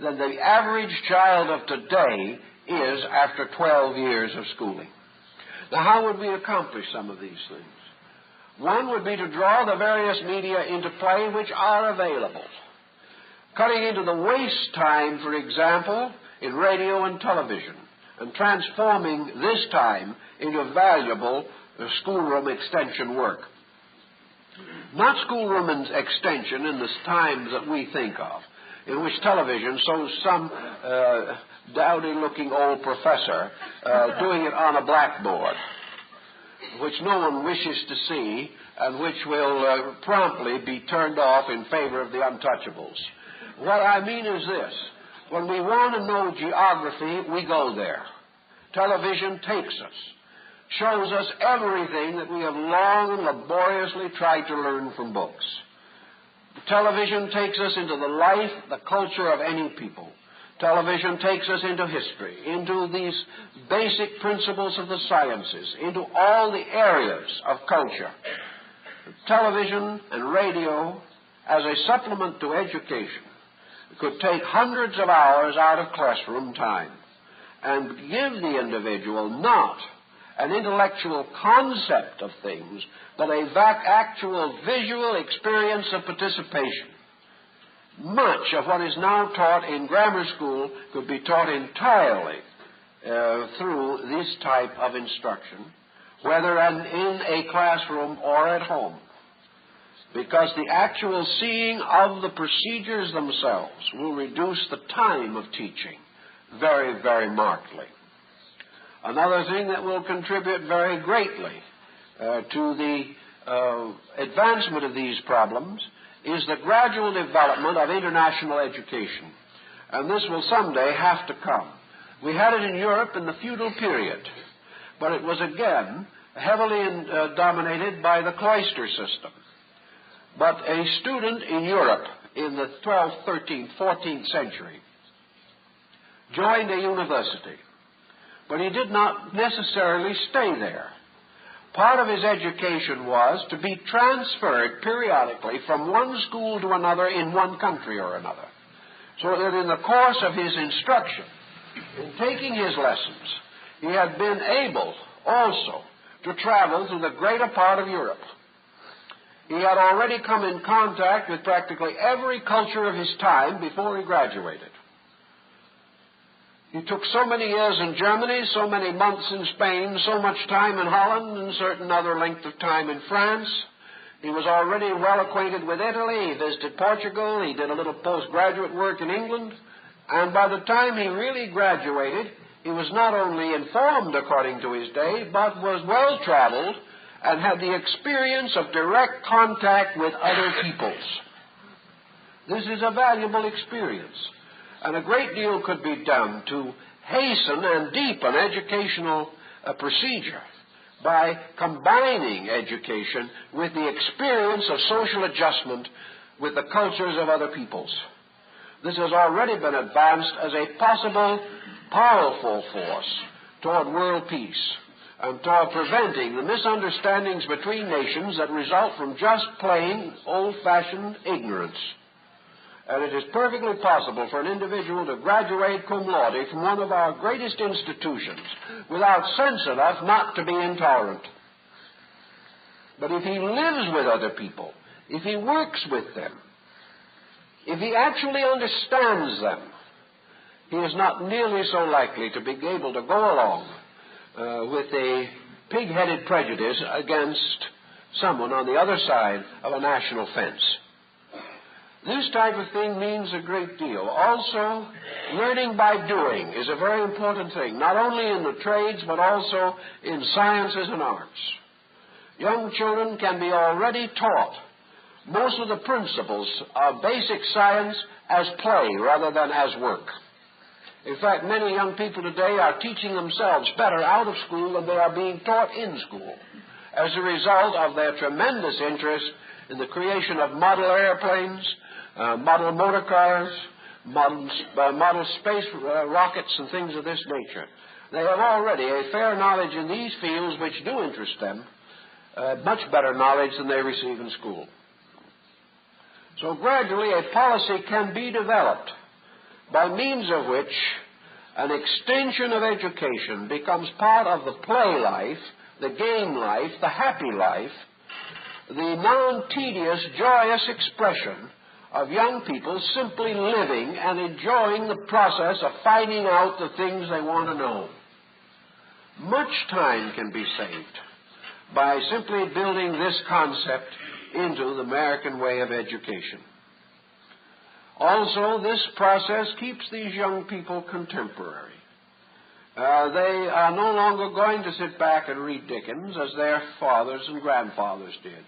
than the average child of today is after 12 years of schooling. Now, how would we accomplish some of these things? One would be to draw the various media into play which are available, cutting into the waste time, for example, in radio and television, and transforming this time into valuable schoolroom extension work. Not schoolroom extension in the times that we think of, in which television shows some dowdy-looking old professor doing it on a blackboard, which no one wishes to see and which will promptly be turned off in favor of the untouchables. What I mean is this. When we want to know geography, we go there. Television takes us, shows us everything that we have long and laboriously tried to learn from books. Television takes us into the life, the culture of any people. Television takes us into history, into these basic principles of the sciences, into all the areas of culture. Television and radio, as a supplement to education, could take hundreds of hours out of classroom time and give the individual not an intellectual concept of things, but a actual visual experience of participation. Much of what is now taught in grammar school could be taught entirely through this type of instruction, whether in a classroom or at home, because the actual seeing of the procedures themselves will reduce the time of teaching very, very markedly. Another thing that will contribute very greatly to the advancement of these problems is the gradual development of international education. And this will someday have to come. We had it in Europe in the feudal period, but it was again heavily dominated by the cloister system. But a student in Europe in the 12th, 13th, 14th century, joined a university, but he did not necessarily stay there. Part of his education was to be transferred periodically from one school to another in one country or another, so that in the course of his instruction, in taking his lessons, he had been able also to travel through the greater part of Europe. He had already come in contact with practically every culture of his time before he graduated. He took so many years in Germany, so many months in Spain, so much time in Holland, and certain other length of time in France. He was already well acquainted with Italy. He visited Portugal. He did a little postgraduate work in England. And by the time he really graduated, he was not only informed according to his day, but was well-traveled and had the experience of direct contact with other peoples. This is a valuable experience, and a great deal could be done to hasten and deepen educational procedure by combining education with the experience of social adjustment with the cultures of other peoples. This has already been advanced as a possible, powerful force toward world peace and toward preventing the misunderstandings between nations that result from just plain, old-fashioned ignorance. And it is perfectly possible for an individual to graduate cum laude from one of our greatest institutions without sense enough not to be intolerant. But if he lives with other people, if he works with them, if he actually understands them, he is not nearly so likely to be able to go along with a pig-headed prejudice against someone on the other side of a national fence. This type of thing means a great deal. Also, learning by doing is a very important thing, not only in the trades, but also in sciences and arts. Young children can be already taught most of the principles of basic science as play rather than as work. In fact, many young people today are teaching themselves better out of school than they are being taught in school, as a result of their tremendous interest in the creation of model airplanes, model motor cars, model space rockets, and things of this nature. They have already a fair knowledge in these fields which do interest them, much better knowledge than they receive in school. So gradually a policy can be developed by means of which an extension of education becomes part of the play life, the game life, the happy life, the non-tedious, joyous expression of young people simply living and enjoying the process of finding out the things they want to know. Much time can be saved by simply building this concept into the American way of education. Also, this process keeps these young people contemporary. They are no longer going to sit back and read Dickens as their fathers and grandfathers did.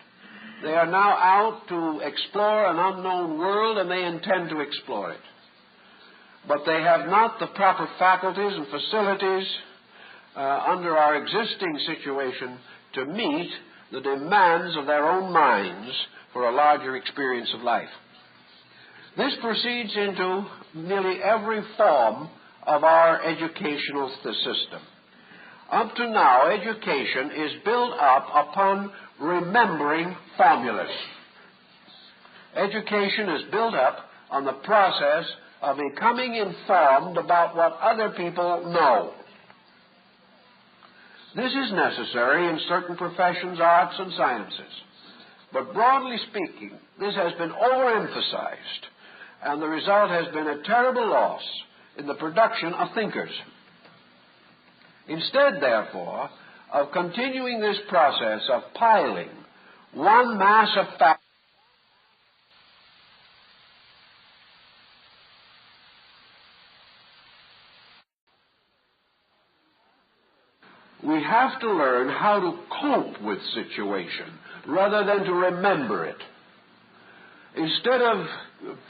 They are now out to explore an unknown world, and they intend to explore it. But they have not the proper faculties and facilities under our existing situation to meet the demands of their own minds for a larger experience of life. This proceeds into nearly every form of our educational system. Up to now, education is built up upon remembering formulas. Education is built up on the process of becoming informed about what other people know. This is necessary in certain professions, arts, and sciences. But broadly speaking, this has been overemphasized, and the result has been a terrible loss in the production of thinkers. Instead, therefore, of continuing this process of piling one mass of facts, we have to learn how to cope with situation rather than to remember it. Instead of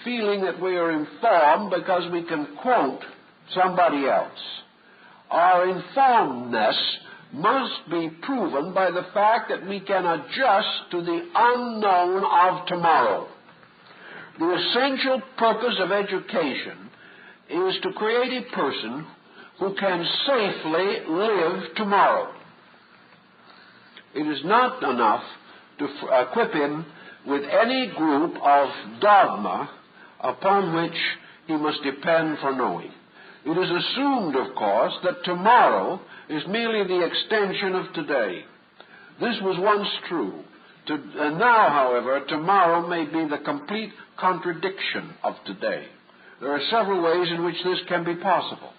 feeling that we are informed because we can quote somebody else, our informedness must be proven by the fact that we can adjust to the unknown of tomorrow. The essential purpose of education is to create a person who can safely live tomorrow. It is not enough to equip him with any group of dogma upon which he must depend for knowing. It is assumed, of course, that tomorrow is merely the extension of today. This was once true. And now, however, tomorrow may be the complete contradiction of today. There are several ways in which this can be possible.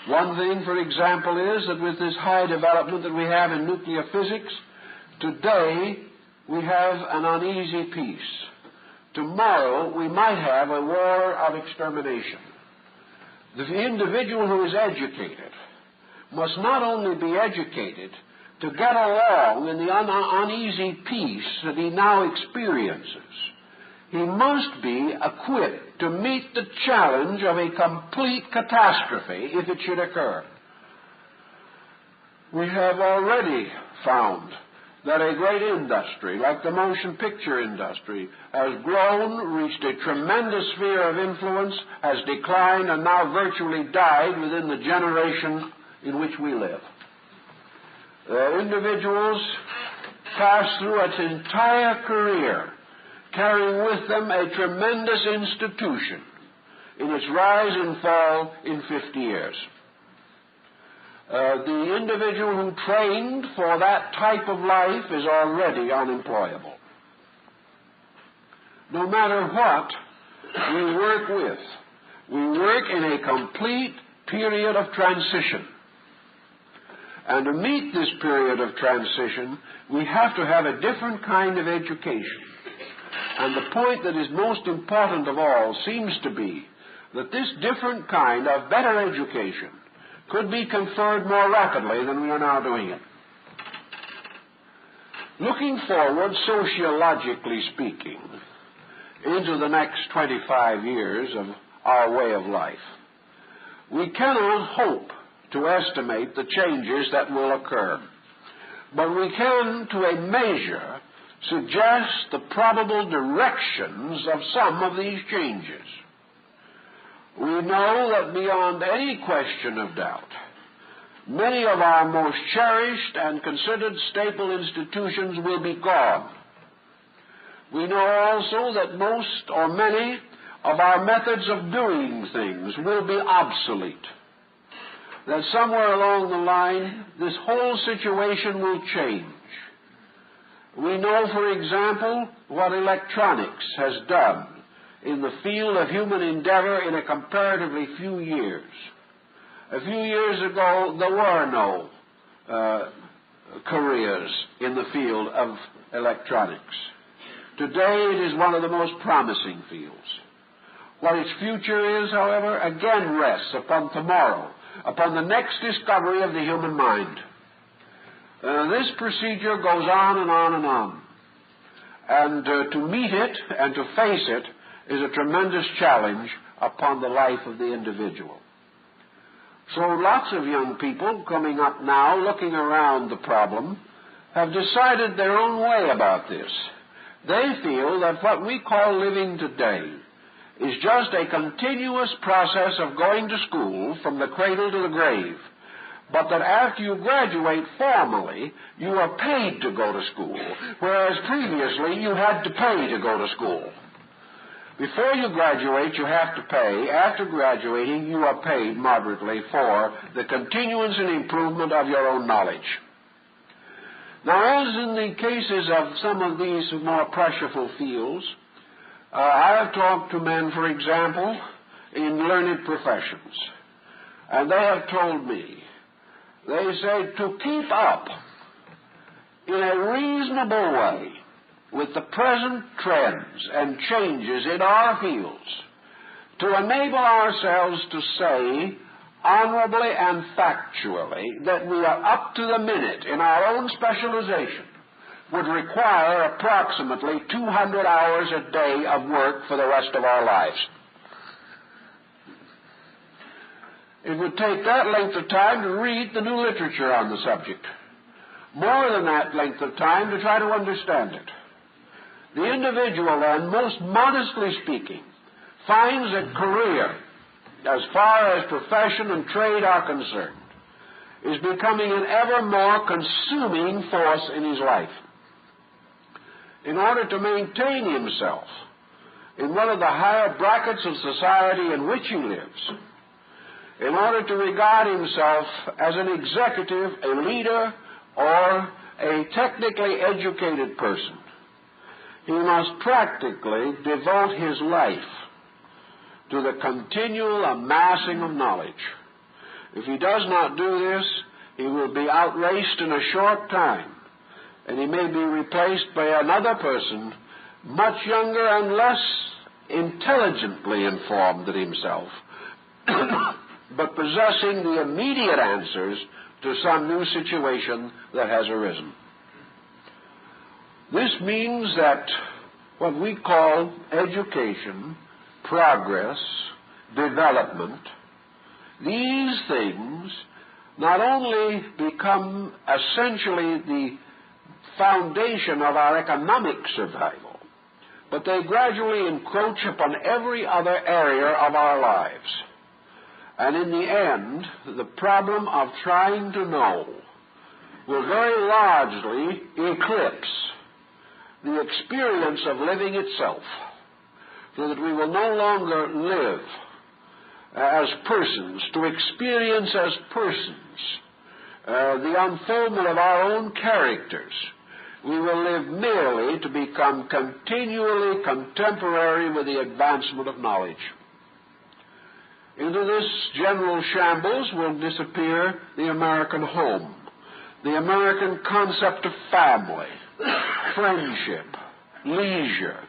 One thing, for example, is that with this high development that we have in nuclear physics, today we have an uneasy peace. Tomorrow we might have a war of extermination. The individual who is educated must not only be educated to get along in the uneasy peace that he now experiences, he must be equipped to meet the challenge of a complete catastrophe if it should occur. We have already found that a great industry, like the motion picture industry, has grown, reached a tremendous sphere of influence, has declined, and now virtually died within the generation in which we live. Individuals pass through its entire career carrying with them a tremendous institution in its rise and fall in 50 years. The individual who trained for that type of life is already unemployable. No matter what we work with, we work in a complete period of transition. And to meet this period of transition, we have to have a different kind of education. And the point that is most important of all seems to be that this different kind of better education could be conferred more rapidly than we are now doing it. Looking forward, sociologically speaking, into the next 25 years of our way of life, we cannot hope to estimate the changes that will occur, but we can, to a measure, suggest the probable directions of some of these changes. We know that beyond any question of doubt, many of our most cherished and considered staple institutions will be gone. We know also that most or many of our methods of doing things will be obsolete. That somewhere along the line, this whole situation will change. We know, for example, what electronics has done in the field of human endeavor in a comparatively few years. A few years ago, there were no careers in the field of electronics. Today, it is one of the most promising fields. What its future is, however, again rests upon tomorrow, upon the next discovery of the human mind. This procedure goes on and on and on. And to meet it and to face it is a tremendous challenge upon the life of the individual. So lots of young people coming up now, looking around the problem, have decided their own way about this. They feel that what we call living today is just a continuous process of going to school from the cradle to the grave, but that after you graduate formally, you are paid to go to school, whereas previously you had to pay to go to school. Before you graduate, you have to pay. After graduating, you are paid moderately for the continuance and improvement of your own knowledge. Now, as in the cases of some of these more pressureful fields, I have talked to men, for example, in learned professions, and they have told me, they say, to keep up in a reasonable way with the present trends and changes in our fields, to enable ourselves to say honorably and factually that we are up to the minute in our own specialization would require approximately 200 hours a day of work for the rest of our lives. It would take that length of time to read the new literature on the subject. More than that length of time to try to understand it. The individual then, most modestly speaking, finds a career, as far as profession and trade are concerned, is becoming an ever more consuming force in his life. In order to maintain himself in one of the higher brackets of society in which he lives, in order to regard himself as an executive, a leader, or a technically educated person, he must practically devote his life to the continual amassing of knowledge. If he does not do this, he will be outraced in a short time, and he may be replaced by another person much younger and less intelligently informed than himself, but possessing the immediate answers to some new situation that has arisen. This means that what we call education, progress, development, these things not only become essentially the foundation of our economic survival, but they gradually encroach upon every other area of our lives. And in the end, the problem of trying to know will very largely eclipse the experience of living itself, so that we will no longer live as persons, to experience as persons the unfoldment of our own characters. We will live merely to become continually contemporary with the advancement of knowledge. Into this general shambles will disappear the American home, the American concept of family, friendship, leisure,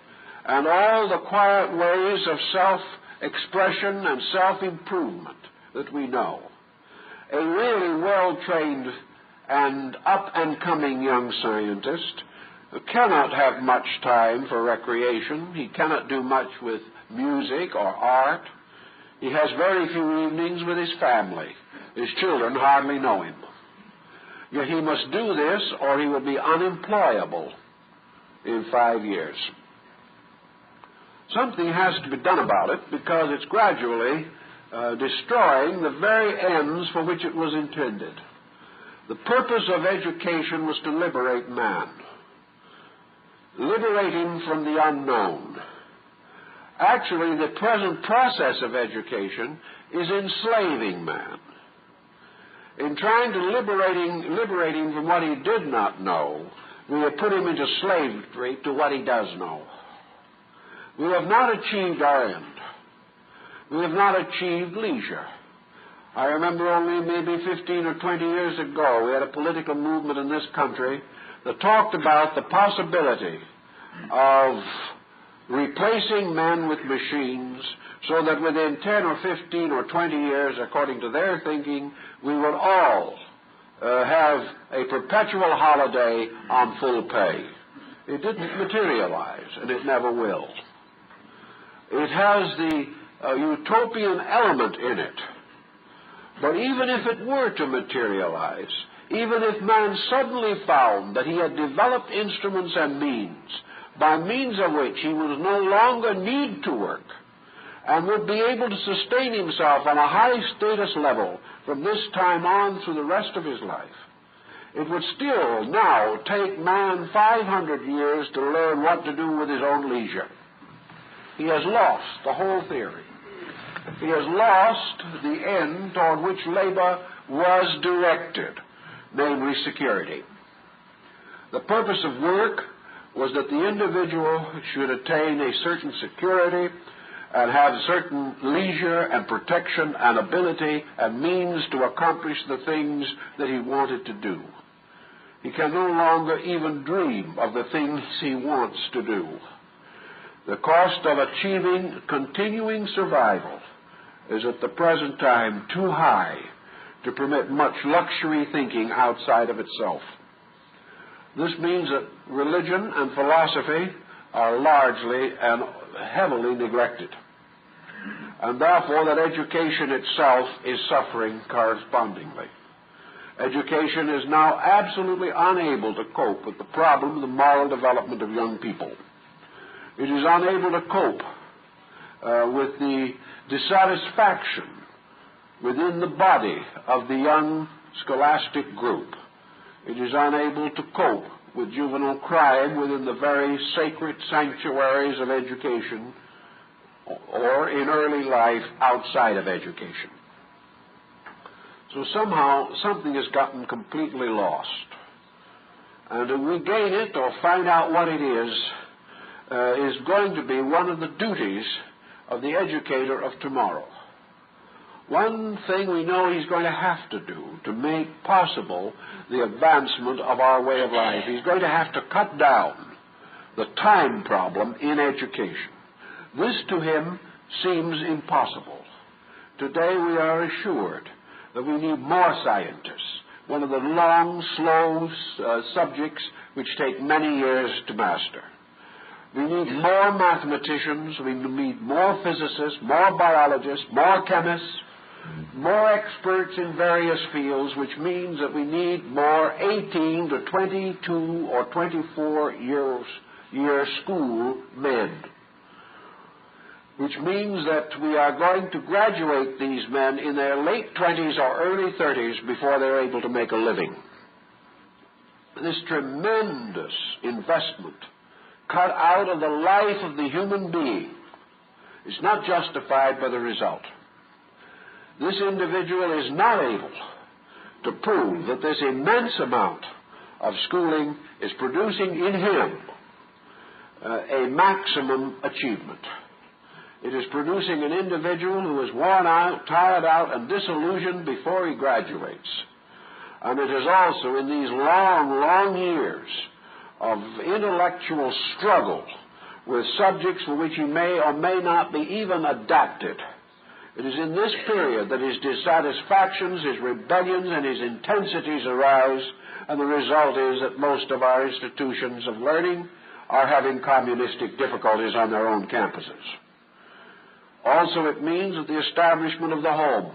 and all the quiet ways of self-expression and self-improvement that we know. A really well-trained and up-and-coming young scientist who cannot have much time for recreation. He cannot do much with music or art. He has very few evenings with his family. His children hardly know him. Yet he must do this or he will be unemployable in 5 years. Something has to be done about it because it's gradually destroying the very ends for which it was intended. The purpose of education was to liberate man, liberate him from the unknown. Actually, the present process of education is enslaving man. In trying to liberate him from what he did not know, we have put him into slavery to what he does know. We have not achieved our end. We have not achieved leisure. I remember only maybe 15 or 20 years ago, we had a political movement in this country that talked about the possibility of replacing men with machines so that within 10 or 15 or 20 years, according to their thinking, we would all have a perpetual holiday on full pay. It didn't materialize, and it never will. It has the utopian element in it. But even if it were to materialize, even if man suddenly found that he had developed instruments and means, by means of which he would no longer need to work, and would be able to sustain himself on a high status level from this time on through the rest of his life, it would still now take man 500 years to learn what to do with his own leisure. He has lost the whole theory. He has lost the end toward which labor was directed, namely security. The purpose of work was that the individual should attain a certain security and have certain leisure and protection and ability and means to accomplish the things that he wanted to do. He can no longer even dream of the things he wants to do. The cost of achieving continuing survival is at the present time too high to permit much luxury thinking outside of itself. This means that religion and philosophy are largely and heavily neglected, and therefore that education itself is suffering correspondingly. Education is now absolutely unable to cope with the problem of the moral development of young people. It is unable to cope with the dissatisfaction within the body of the young scholastic group. It is unable to cope with juvenile crime within the very sacred sanctuaries of education or in early life outside of education. So somehow something has gotten completely lost. And to regain it or find out what it is going to be one of the duties of the educator of tomorrow. One thing we know he's going to have to do to make possible the advancement of our way of life. He's going to have to cut down the time problem in education. This to him seems impossible. Today we are assured that we need more scientists, one of the long, slow subjects which take many years to master. We need more mathematicians, we need more physicists, more biologists, more chemists, more experts in various fields, which means that we need more 18 to 22 or 24 year school men, which means that we are going to graduate these men in their late 20s or early 30s before they're able to make a living. This tremendous investment cut out of the life of the human being is not justified by the result. This individual is not able to prove that this immense amount of schooling is producing in him a maximum achievement. It is producing an individual who is worn out, tired out, and disillusioned before he graduates. And it is also in these long, long years of intellectual struggle with subjects for which he may or may not be even adapted. It is in this period that his dissatisfactions, his rebellions, and his intensities arise, and the result is that most of our institutions of learning are having communistic difficulties on their own campuses. Also, it means that the establishment of the home,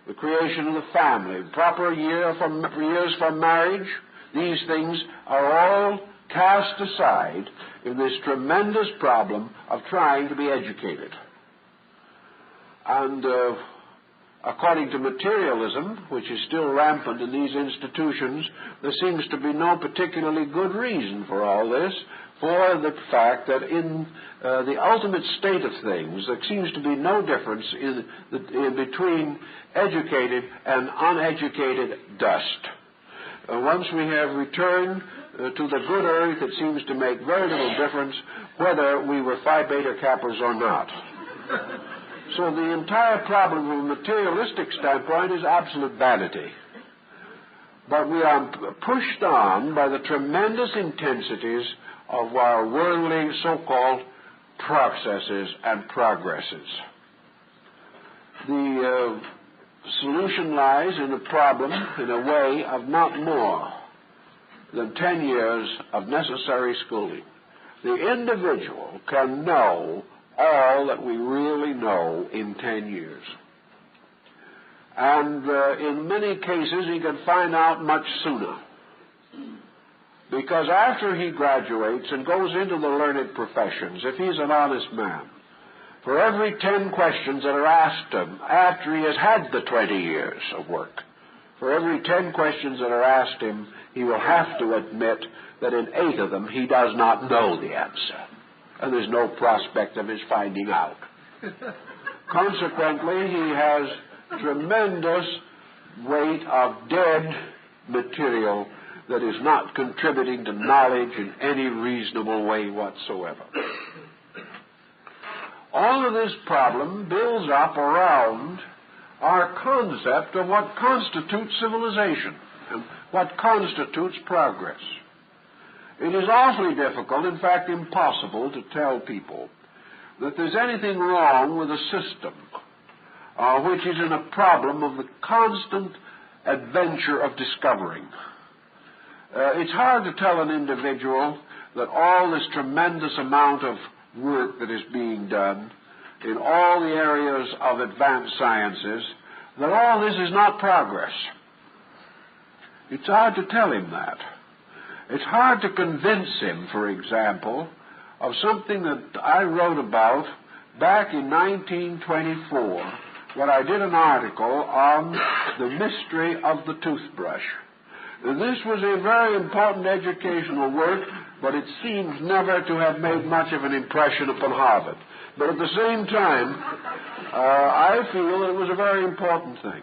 the creation of the family, proper years for marriage, these things are all cast aside in this tremendous problem of trying to be educated. And according to materialism, which is still rampant in these institutions, there seems to be no particularly good reason for all this, for the fact that in the ultimate state of things, there seems to be no difference in between educated and uneducated dust. Once we have returned to the good earth, it seems to make very little difference whether we were Phi Beta Kappas or not. So the entire problem from a materialistic standpoint is absolute vanity. But we are pushed on by the tremendous intensities of our worldly so-called processes and progresses. The solution lies in the problem, in a way, of not more than 10 years of necessary schooling. The individual can know all that we really know in 10 years. And in many cases, he can find out much sooner. Because after he graduates and goes into the learned professions, if he's an honest man, for every 10 questions that are asked him after he has had the 20 years of work, for every 10 questions that are asked him, he will have to admit that in 8 of them he does not know the answer. And there's no prospect of his finding out. Consequently, he has tremendous weight of dead material that is not contributing to knowledge in any reasonable way whatsoever. All of this problem builds up around our concept of what constitutes civilization and what constitutes progress. It is awfully difficult, in fact impossible, to tell people that there's anything wrong with a system which is in a problem of the constant adventure of discovering. It's hard to tell an individual that all this tremendous amount of work that is being done in all the areas of advanced sciences, that all this is not progress. It's hard to tell him that. It's hard to convince him, for example, of something that I wrote about back in 1924 when I did an article on the mystery of the toothbrush. This was a very important educational work, but it seems never to have made much of an impression upon Harvard. But at the same time, I feel it was a very important thing.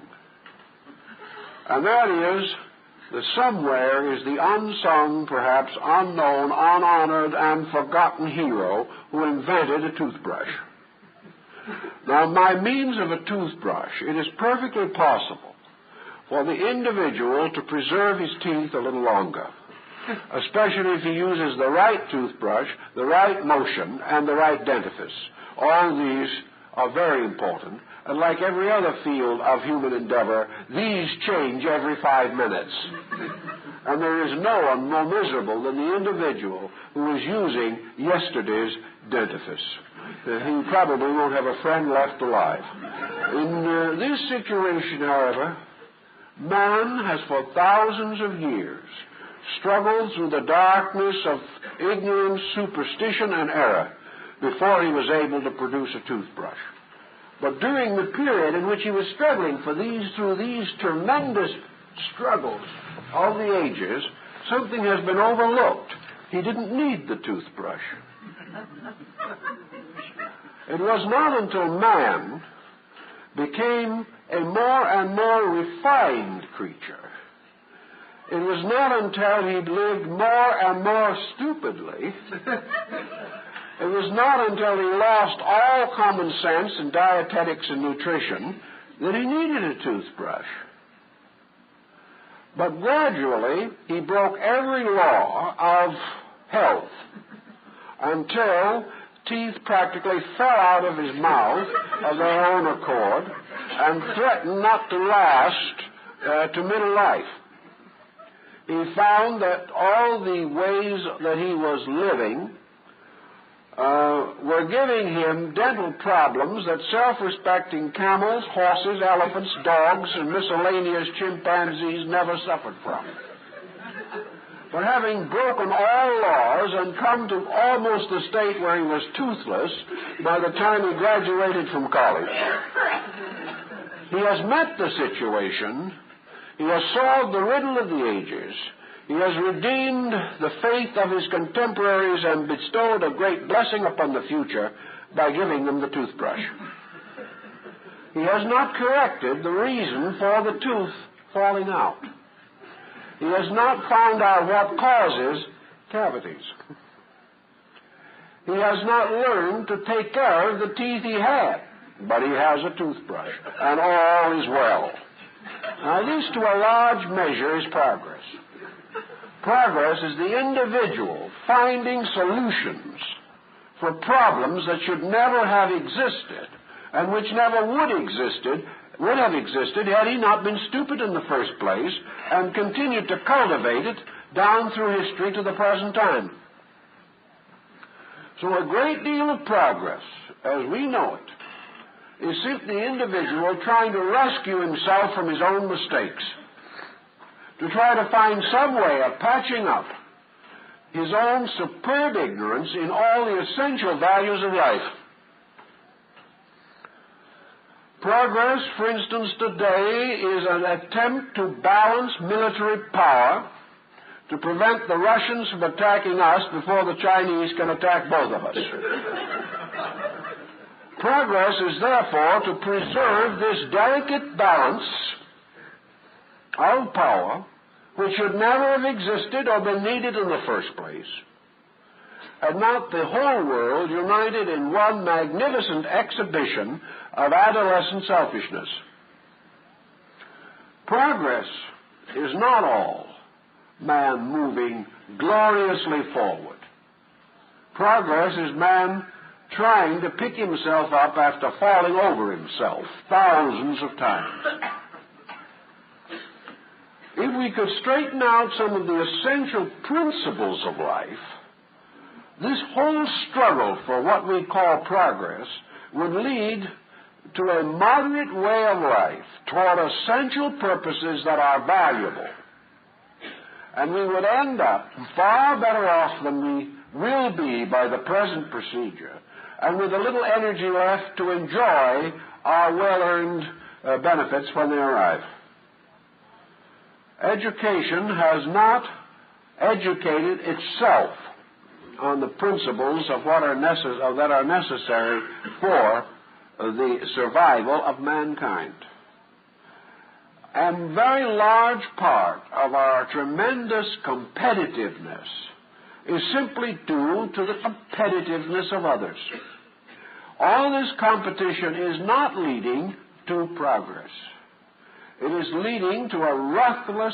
And that is that somewhere is the unsung, perhaps unknown, unhonored, and forgotten hero who invented a toothbrush. Now, by means of a toothbrush, it is perfectly possible for the individual to preserve his teeth a little longer, especially if he uses the right toothbrush, the right motion, and the right dentifrice. All these are very important, and like every other field of human endeavor, these change every 5 minutes. And there is no one more miserable than the individual who is using yesterday's dentifrice. He probably won't have a friend left alive. In this situation, however, man has for thousands of years struggled through the darkness of ignorance, superstition, and error before he was able to produce a toothbrush. But during the period in which he was struggling through these tremendous struggles of the ages, something has been overlooked. He didn't need the toothbrush. It was not until man became a more and more refined creature, it was not until he lived more and more stupidly, it was not until he lost all common sense in dietetics and nutrition that he needed a toothbrush. But gradually, he broke every law of health until teeth practically fell out of his mouth of their own accord and threatened not to last to middle life. He found that all the ways that he was living were giving him dental problems that self-respecting camels, horses, elephants, dogs, and miscellaneous chimpanzees never suffered from. But having broken all laws and come to almost the state where he was toothless by the time he graduated from college, he has met the situation. He has solved the riddle of the ages. He has redeemed the faith of his contemporaries and bestowed a great blessing upon the future by giving them the toothbrush. He has not corrected the reason for the tooth falling out. He has not found out what causes cavities. He has not learned to take care of the teeth he had, but he has a toothbrush, and all is well. Now, this, to a large measure, is progress. Progress is the individual finding solutions for problems that should never have existed and which never would have existed had he not been stupid in the first place and continued to cultivate it down through history to the present time. So a great deal of progress, as we know it, is simply the individual trying to rescue himself from his own mistakes, to try to find some way of patching up his own superb ignorance in all the essential values of life. Progress, for instance, today is an attempt to balance military power to prevent the Russians from attacking us before the Chinese can attack both of us. Progress is therefore to preserve this delicate balance of power which should never have existed or been needed in the first place, and not the whole world united in one magnificent exhibition of adolescent selfishness. Progress is not all man moving gloriously forward. Progress is man trying to pick himself up after falling over himself thousands of times. If we could straighten out some of the essential principles of life, this whole struggle for what we call progress would lead to a moderate way of life toward essential purposes that are valuable. And we would end up far better off than we will be by the present procedure, and with a little energy left to enjoy our well-earned benefits when they arrive. Education has not educated itself on the principles of that are necessary for the survival of mankind. A very large part of our tremendous competitiveness is simply due to the competitiveness of others. All this competition is not leading to progress. It is leading to a ruthless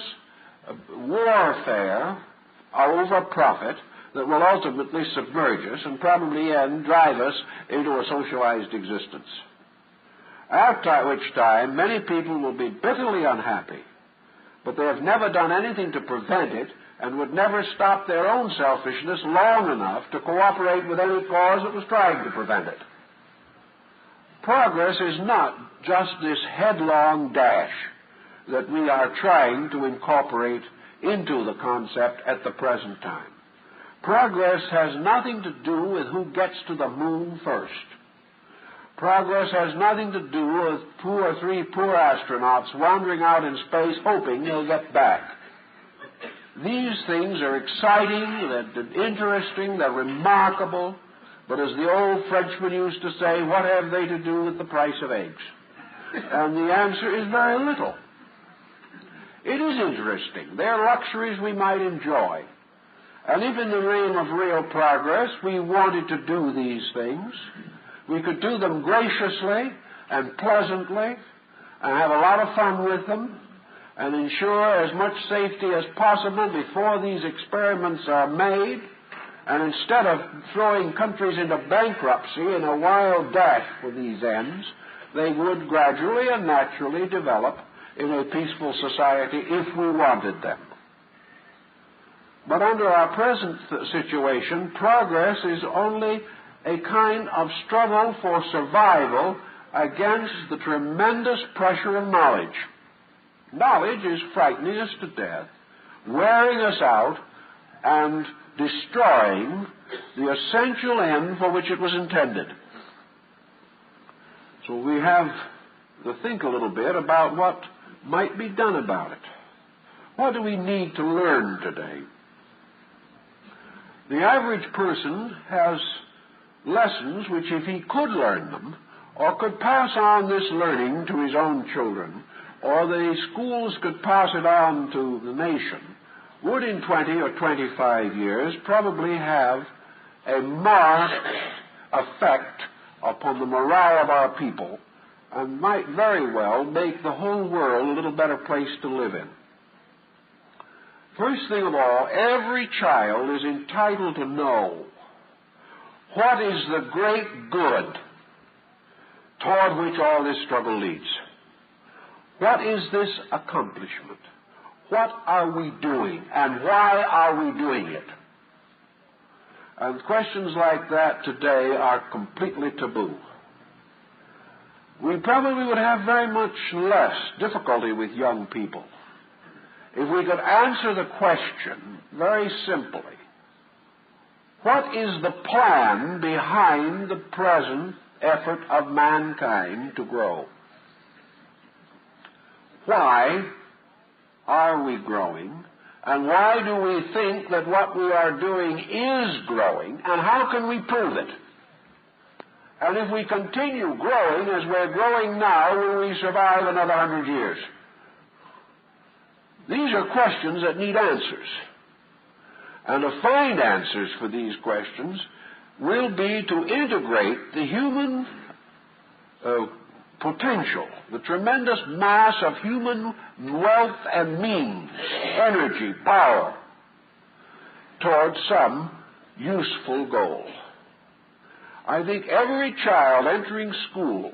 warfare over profit that will ultimately submerge us and probably drive us into a socialized existence. After which time, many people will be bitterly unhappy, but they have never done anything to prevent it and would never stop their own selfishness long enough to cooperate with any cause that was trying to prevent it. Progress is not just this headlong dash that we are trying to incorporate into the concept at the present time. Progress has nothing to do with who gets to the moon first. Progress has nothing to do with 2 or 3 poor astronauts wandering out in space hoping they'll get back. These things are exciting, they're interesting, they're remarkable, but as the old Frenchman used to say, what have they to do with the price of eggs? And the answer is very little. It is interesting. They're luxuries we might enjoy. And if in the name of real progress we wanted to do these things, we could do them graciously and pleasantly and have a lot of fun with them and ensure as much safety as possible before these experiments are made. And instead of throwing countries into bankruptcy in a wild dash for these ends, they would gradually and naturally develop in a peaceful society if we wanted them. But under our present situation, progress is only a kind of struggle for survival against the tremendous pressure of knowledge. Knowledge is frightening us to death, wearing us out, and destroying the essential end for which it was intended. So we have to think a little bit about what might be done about it. What do we need to learn today? The average person has lessons which, if he could learn them, or could pass on this learning to his own children, or the schools could pass it on to the nation, would in 20 or 25 years probably have a marked effect upon the morale of our people and might very well make the whole world a little better place to live in. First thing of all, every child is entitled to know what is the great good toward which all this struggle leads. What is this accomplishment? What are we doing, and why are we doing it? And questions like that today are completely taboo. We probably would have very much less difficulty with young people if we could answer the question very simply. What is the plan behind the present effort of mankind to grow? Why are we growing? And why do we think that what we are doing is growing? And how can we prove it? And if we continue growing as we're growing now, will we survive another 100 years? These are questions that need answers. And to find answers for these questions will be to integrate the human potential, the tremendous mass of human wealth and means, energy, power, towards some useful goal. I think every child entering school,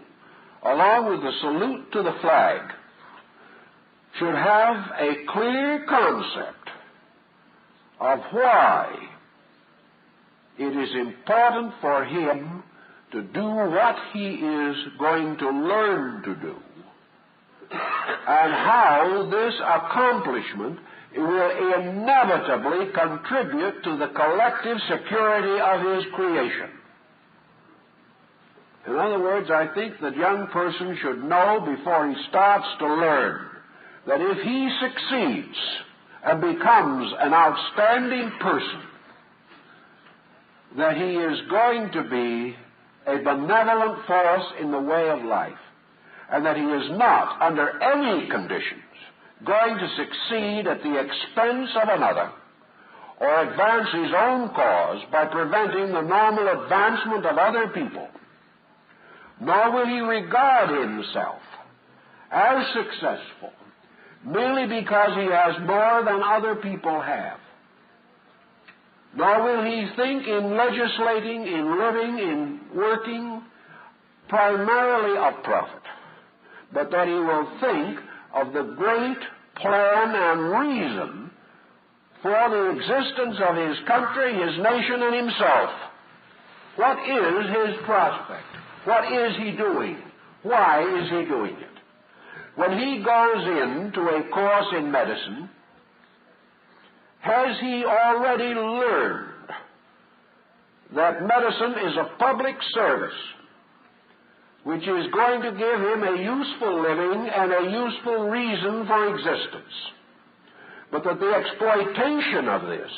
along with the salute to the flag, should have a clear concept of why it is important for him to do what he is going to learn to do, and how this accomplishment will inevitably contribute to the collective security of his creation. In other words, I think that young person should know before he starts to learn that if he succeeds and becomes an outstanding person, that he is going to be a benevolent force in the way of life, and that he is not, under any conditions, going to succeed at the expense of another or advance his own cause by preventing the normal advancement of other people. Nor will he regard himself as successful merely because he has more than other people have. Nor will he think in legislating, in living, in working primarily of profit, but that he will think of the great plan and reason for the existence of his country, his nation, and himself. What is his prospect? What is he doing? Why is he doing it? When he goes into a course in medicine, has he already learned that medicine is a public service which is going to give him a useful living and a useful reason for existence, but that the exploitation of this,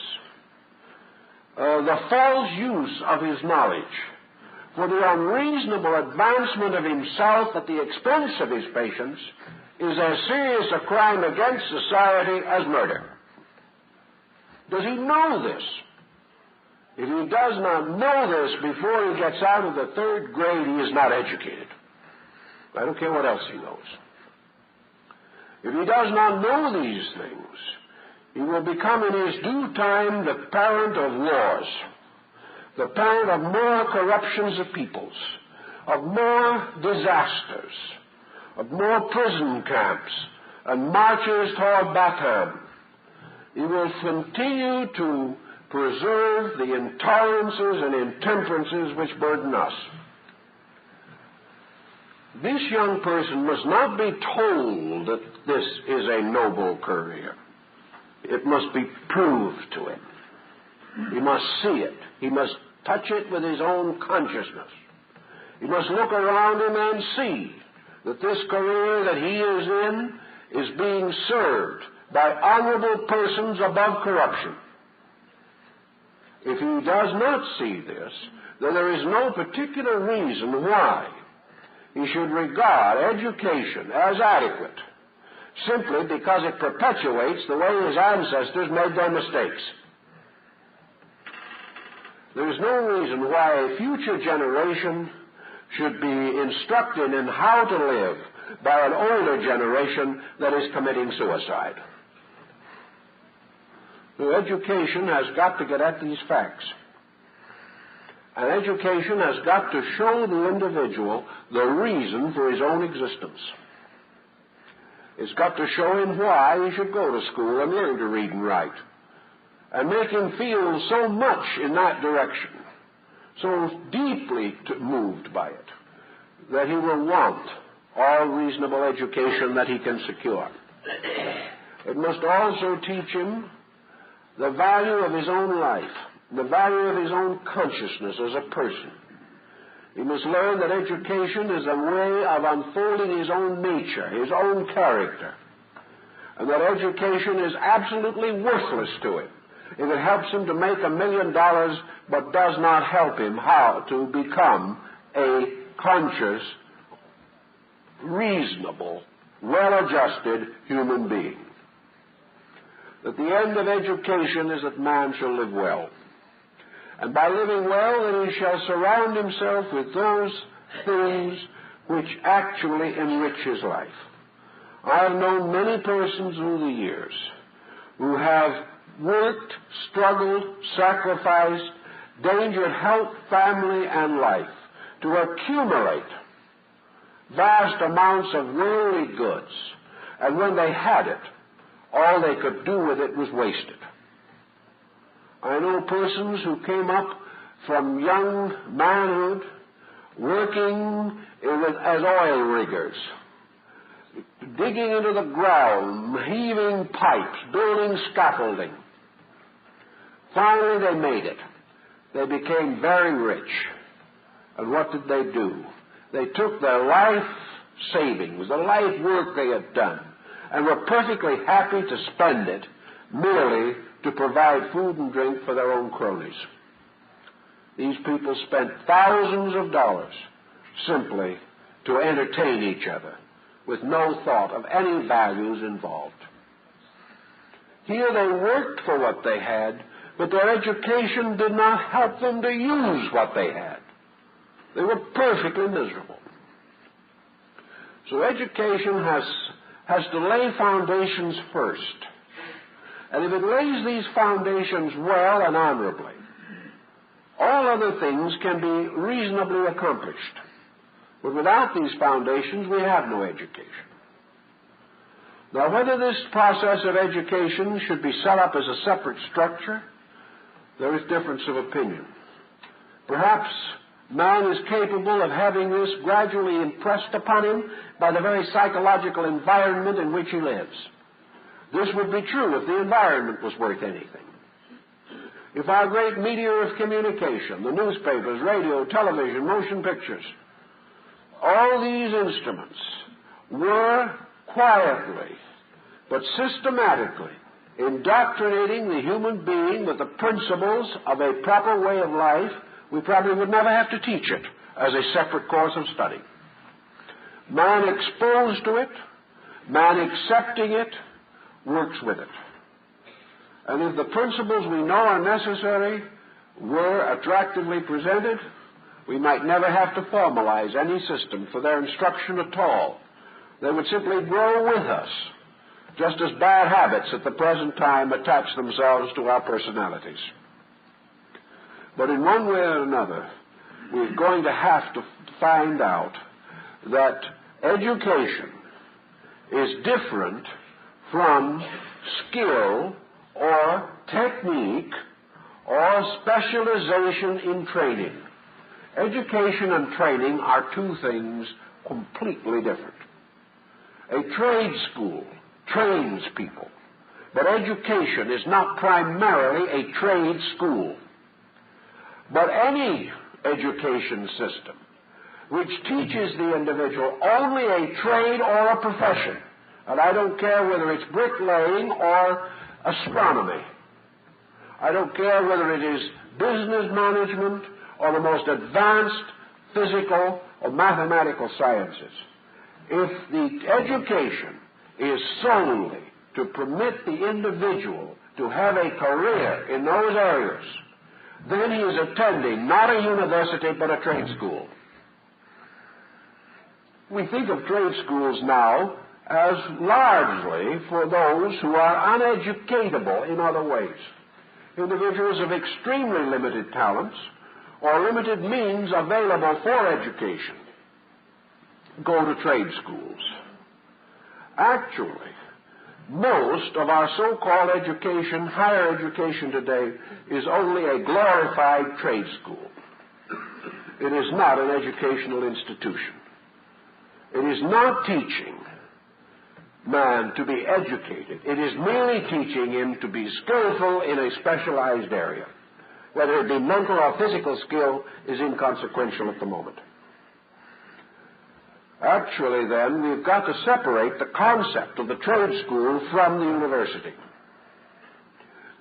the false use of his knowledge for the unreasonable advancement of himself at the expense of his patients, is as serious a crime against society as murder? Does he know this? If he does not know this before he gets out of the third grade, he is not educated. I don't care what else he knows. If he does not know these things, he will become in his due time the parent of wars, the parent of more corruptions of peoples, of more disasters, of more prison camps and marches toward Bathurb. He will continue to preserve the intolerances and intemperances which burden us. This young person must not be told that this is a noble career. It must be proved to him. He must see it. He must touch it with his own consciousness. He must look around him and see that this career that he is in is being served by honorable persons above corruption. If he does not see this, then there is no particular reason why he should regard education as adequate, simply because it perpetuates the way his ancestors made their mistakes. There is no reason why a future generation should be instructed in how to live by an older generation that is committing suicide. So education has got to get at these facts. And education has got to show the individual the reason for his own existence. It's got to show him why he should go to school and learn to read and write, and make him feel so much in that direction, so deeply moved by it, that he will want all reasonable education that he can secure. It must also teach him the value of his own life, the value of his own consciousness as a person. He must learn that education is a way of unfolding his own nature, his own character, and that education is absolutely worthless to him if it helps him to make $1 million but does not help him how to become a conscious, reasonable, well-adjusted human being. That the end of education is that man shall live well. And by living well, then he shall surround himself with those things which actually enrich his life. I have known many persons through the years who have worked, struggled, sacrificed, endangered health, family, and life to accumulate vast amounts of worldly goods. And when they had it, all they could do with it was waste it. I know persons who came up from young manhood working as oil riggers, digging into the ground, heaving pipes, building scaffolding. Finally, they made it. They became very rich. And what did they do? They took their life savings, the life work they had done, and were perfectly happy to spend it merely to provide food and drink for their own cronies. These people spent thousands of dollars simply to entertain each other, with no thought of any values involved. Here they worked for what they had, but their education did not help them to use what they had. They were perfectly miserable. So education has to lay foundations first. And if it lays these foundations well and honorably, all other things can be reasonably accomplished. But without these foundations, we have no education. Now, whether this process of education should be set up as a separate structure, there is difference of opinion. Perhaps man is capable of having this gradually impressed upon him by the very psychological environment in which he lives. This would be true if the environment was worth anything. If our great media of communication, the newspapers, radio, television, motion pictures, all these instruments were quietly but systematically indoctrinating the human being with the principles of a proper way of life, we probably would never have to teach it as a separate course of study. Man exposed to it, man accepting it, works with it. And if the principles we know are necessary were attractively presented, we might never have to formalize any system for their instruction at all. They would simply grow with us, just as bad habits at the present time attach themselves to our personalities. But in one way or another, we're going to have to find out that education is different from skill or technique or specialization in training. Education and training are two things completely different. A trade school trains people, but education is not primarily a trade school. But any education system which teaches the individual only a trade or a profession, and I don't care whether it's bricklaying or astronomy, I don't care whether it is business management or the most advanced physical or mathematical sciences, if the education is solely to permit the individual to have a career in those areas, then he is attending not a university but a trade school. We think of trade schools now as largely for those who are uneducatable in other ways. Individuals of extremely limited talents or limited means available for education go to trade schools. Actually, most of our so-called education, higher education today, is only a glorified trade school. It is not an educational institution. It is not teaching man to be educated. It is merely teaching him to be skillful in a specialized area. Whether it be mental or physical skill is inconsequential at the moment. Actually, then, we've got to separate the concept of the trade school from the university.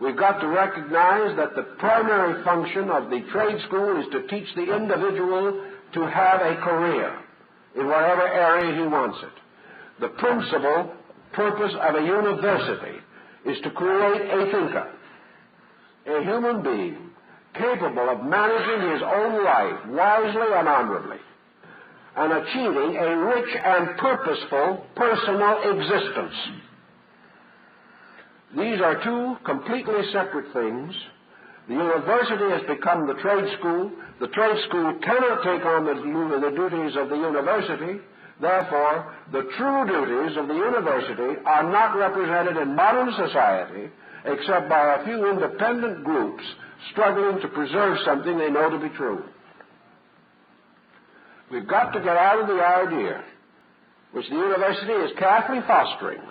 We've got to recognize that the primary function of the trade school is to teach the individual to have a career in whatever area he wants it. The principal purpose of a university is to create a thinker, a human being capable of managing his own life wisely and honorably, and achieving a rich and purposeful personal existence. These are two completely separate things. The university has become the trade school. The trade school cannot take on the duties of the university. Therefore, the true duties of the university are not represented in modern society except by a few independent groups struggling to preserve something they know to be true. We've got to get out of the idea which the university is carefully fostering,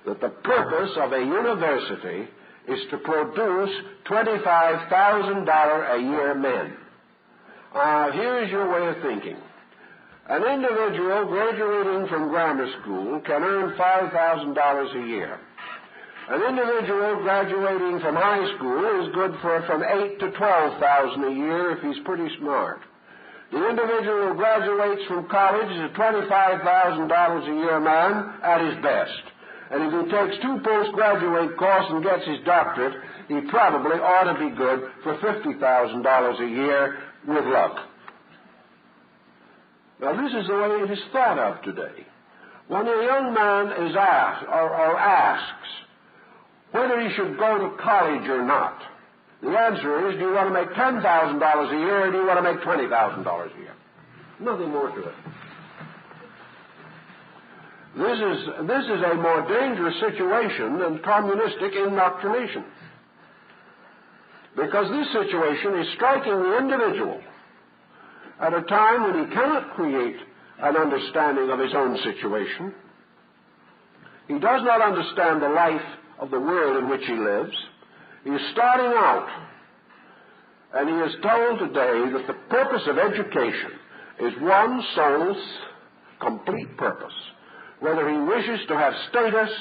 that the purpose of a university is to produce $25,000 a year men. Here is your way of thinking. An individual graduating from grammar school can earn $5,000 a year. An individual graduating from high school is good for from $8,000 to $12,000 a year if he's pretty smart. The individual who graduates from college is a $25,000 a year man at his best. And if he takes 2 postgraduate courses and gets his doctorate, he probably ought to be good for $50,000 a year with luck. Now, this is the way it is thought of today. When a young man is asked, or asks whether he should go to college or not, the answer is, do you want to make $10,000 a year or do you want to make $20,000 a year? Nothing more to it. This is a more dangerous situation than communistic indoctrination. Because this situation is striking the individual at a time when he cannot create an understanding of his own situation. He does not understand the life of the world in which he lives. He is starting out, and he is told today that the purpose of education is one soul's complete purpose, whether he wishes to have status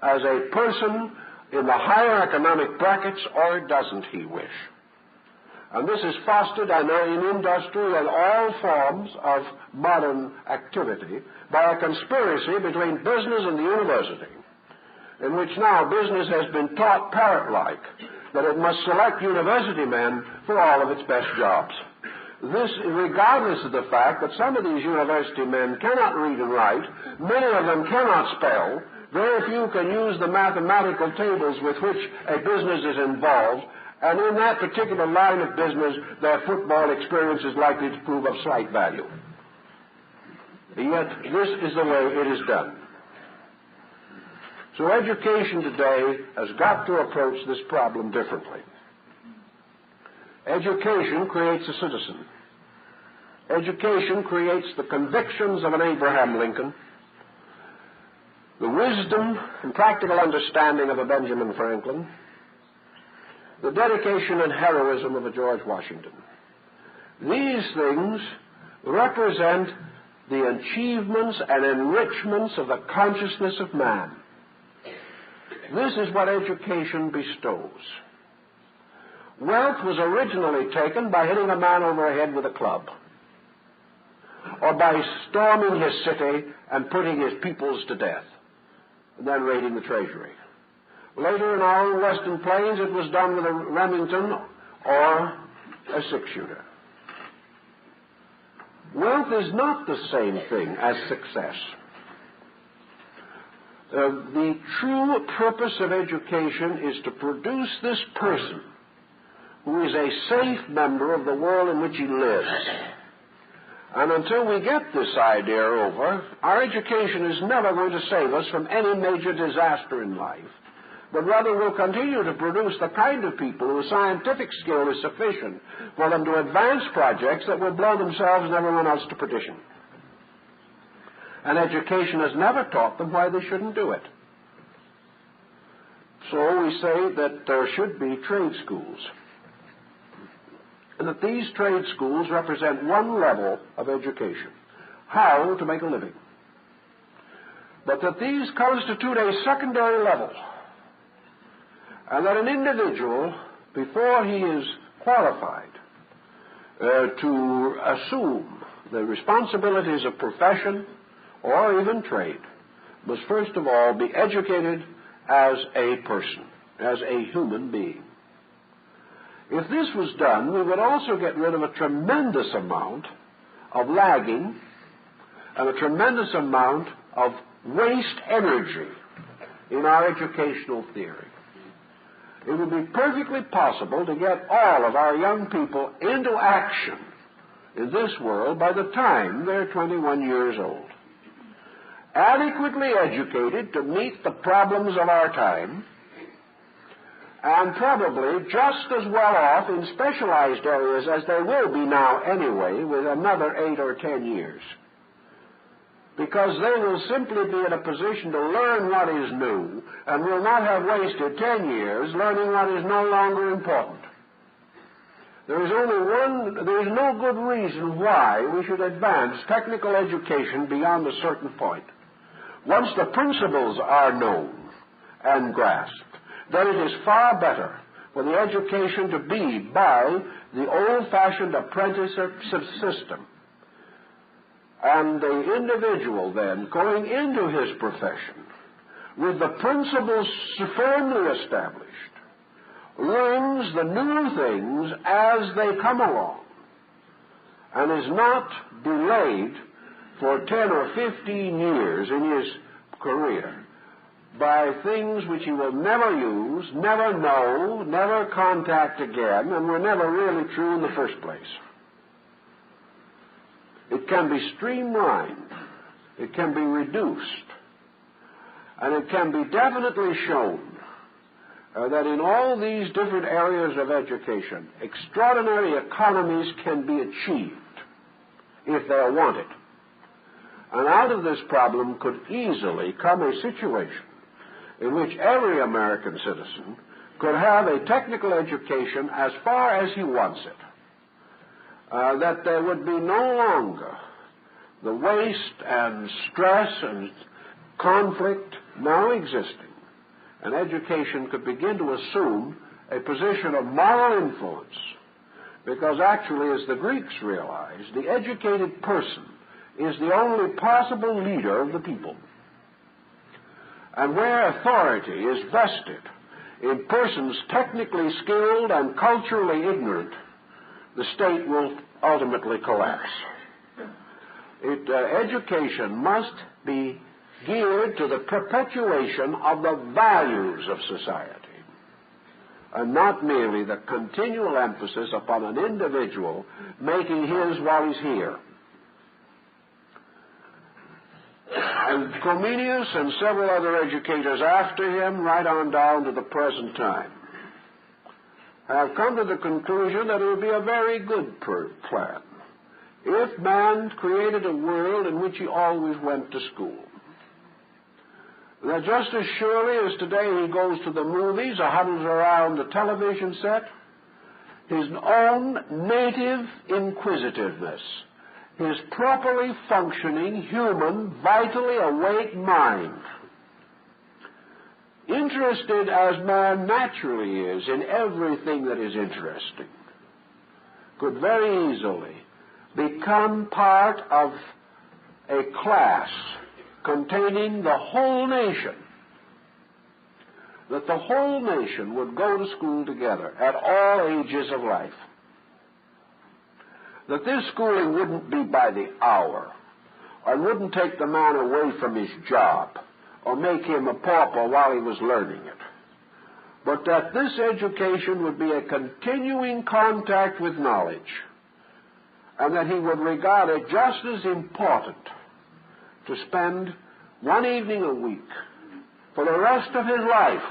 as a person in the higher economic brackets or doesn't he wish. And this is fostered in industry and all forms of modern activity by a conspiracy between business and the university, in which now business has been taught parrot-like that it must select university men for all of its best jobs. This, regardless of the fact that some of these university men cannot read and write, many of them cannot spell, very few can use the mathematical tables with which a business is involved, and in that particular line of business, their football experience is likely to prove of slight value. Yet, this is the way it is done. So education today has got to approach this problem differently. Education creates a citizen. Education creates the convictions of an Abraham Lincoln, the wisdom and practical understanding of a Benjamin Franklin, the dedication and heroism of a George Washington. These things represent the achievements and enrichments of the consciousness of man. This is what education bestows. Wealth was originally taken by hitting a man over the head with a club, or by storming his city and putting his peoples to death, and then raiding the treasury. Later in our own Western Plains, it was done with a Remington or a 6-shooter. Wealth is not the same thing as success. The true purpose of education is to produce this person who is a safe member of the world in which he lives. And until we get this idea over, our education is never going to save us from any major disaster in life, but rather will continue to produce the kind of people whose scientific skill is sufficient for them to advance projects that will blow themselves and everyone else to perdition. And education has never taught them why they shouldn't do it. So we say that there should be trade schools, and that these trade schools represent one level of education, how to make a living. But that these constitute a secondary level, and that an individual, before he is qualified to assume the responsibilities of profession or even trade, must first of all be educated as a person, as a human being. If this was done, we would also get rid of a tremendous amount of lagging and a tremendous amount of waste energy in our educational theory. It would be perfectly possible to get all of our young people into action in this world by the time they're 21 years old, adequately educated to meet the problems of our time, and probably just as well off in specialized areas as they will be now anyway, with another 8 or 10 years. because they will simply be in a position to learn what is new and will not have wasted 10 years learning what is no longer important. There is no good reason why we should advance technical education beyond a certain point. Once the principles are known and grasped, then it is far better for the education to be by the old-fashioned apprenticeship system. And the individual then, going into his profession, with the principles firmly established, learns the new things as they come along, and is not delayed for 10 or 15 years in his career by things which he will never use, never know, never contact again, and were never really true in the first place. It can be streamlined, it can be reduced, and it can be definitely shown that in all these different areas of education, extraordinary economies can be achieved if they are wanted. And out of this problem could easily come a situation in which every American citizen could have a technical education as far as he wants it. That there would be no longer the waste and stress and conflict now existing, and education could begin to assume a position of moral influence, because actually, as the Greeks realized, the educated person is the only possible leader of the people. And where authority is vested in persons technically skilled and culturally ignorant, the state will ultimately collapse. Education must be geared to the perpetuation of the values of society, and not merely the continual emphasis upon an individual making his while he's here. And Comenius and several other educators after him, right on down to the present time, have come to the conclusion that it would be a very good plan if man created a world in which he always went to school. That just as surely as today he goes to the movies or huddles around the television set, his own native inquisitiveness, his properly functioning, human, vitally awake mind, interested as man naturally is in everything that is interesting, could very easily become part of a class containing the whole nation, that the whole nation would go to school together at all ages of life, that this schooling wouldn't be by the hour, or wouldn't take the man away from his job, or make him a pauper while he was learning it, but that this education would be a continuing contact with knowledge, and that he would regard it just as important to spend one evening a week for the rest of his life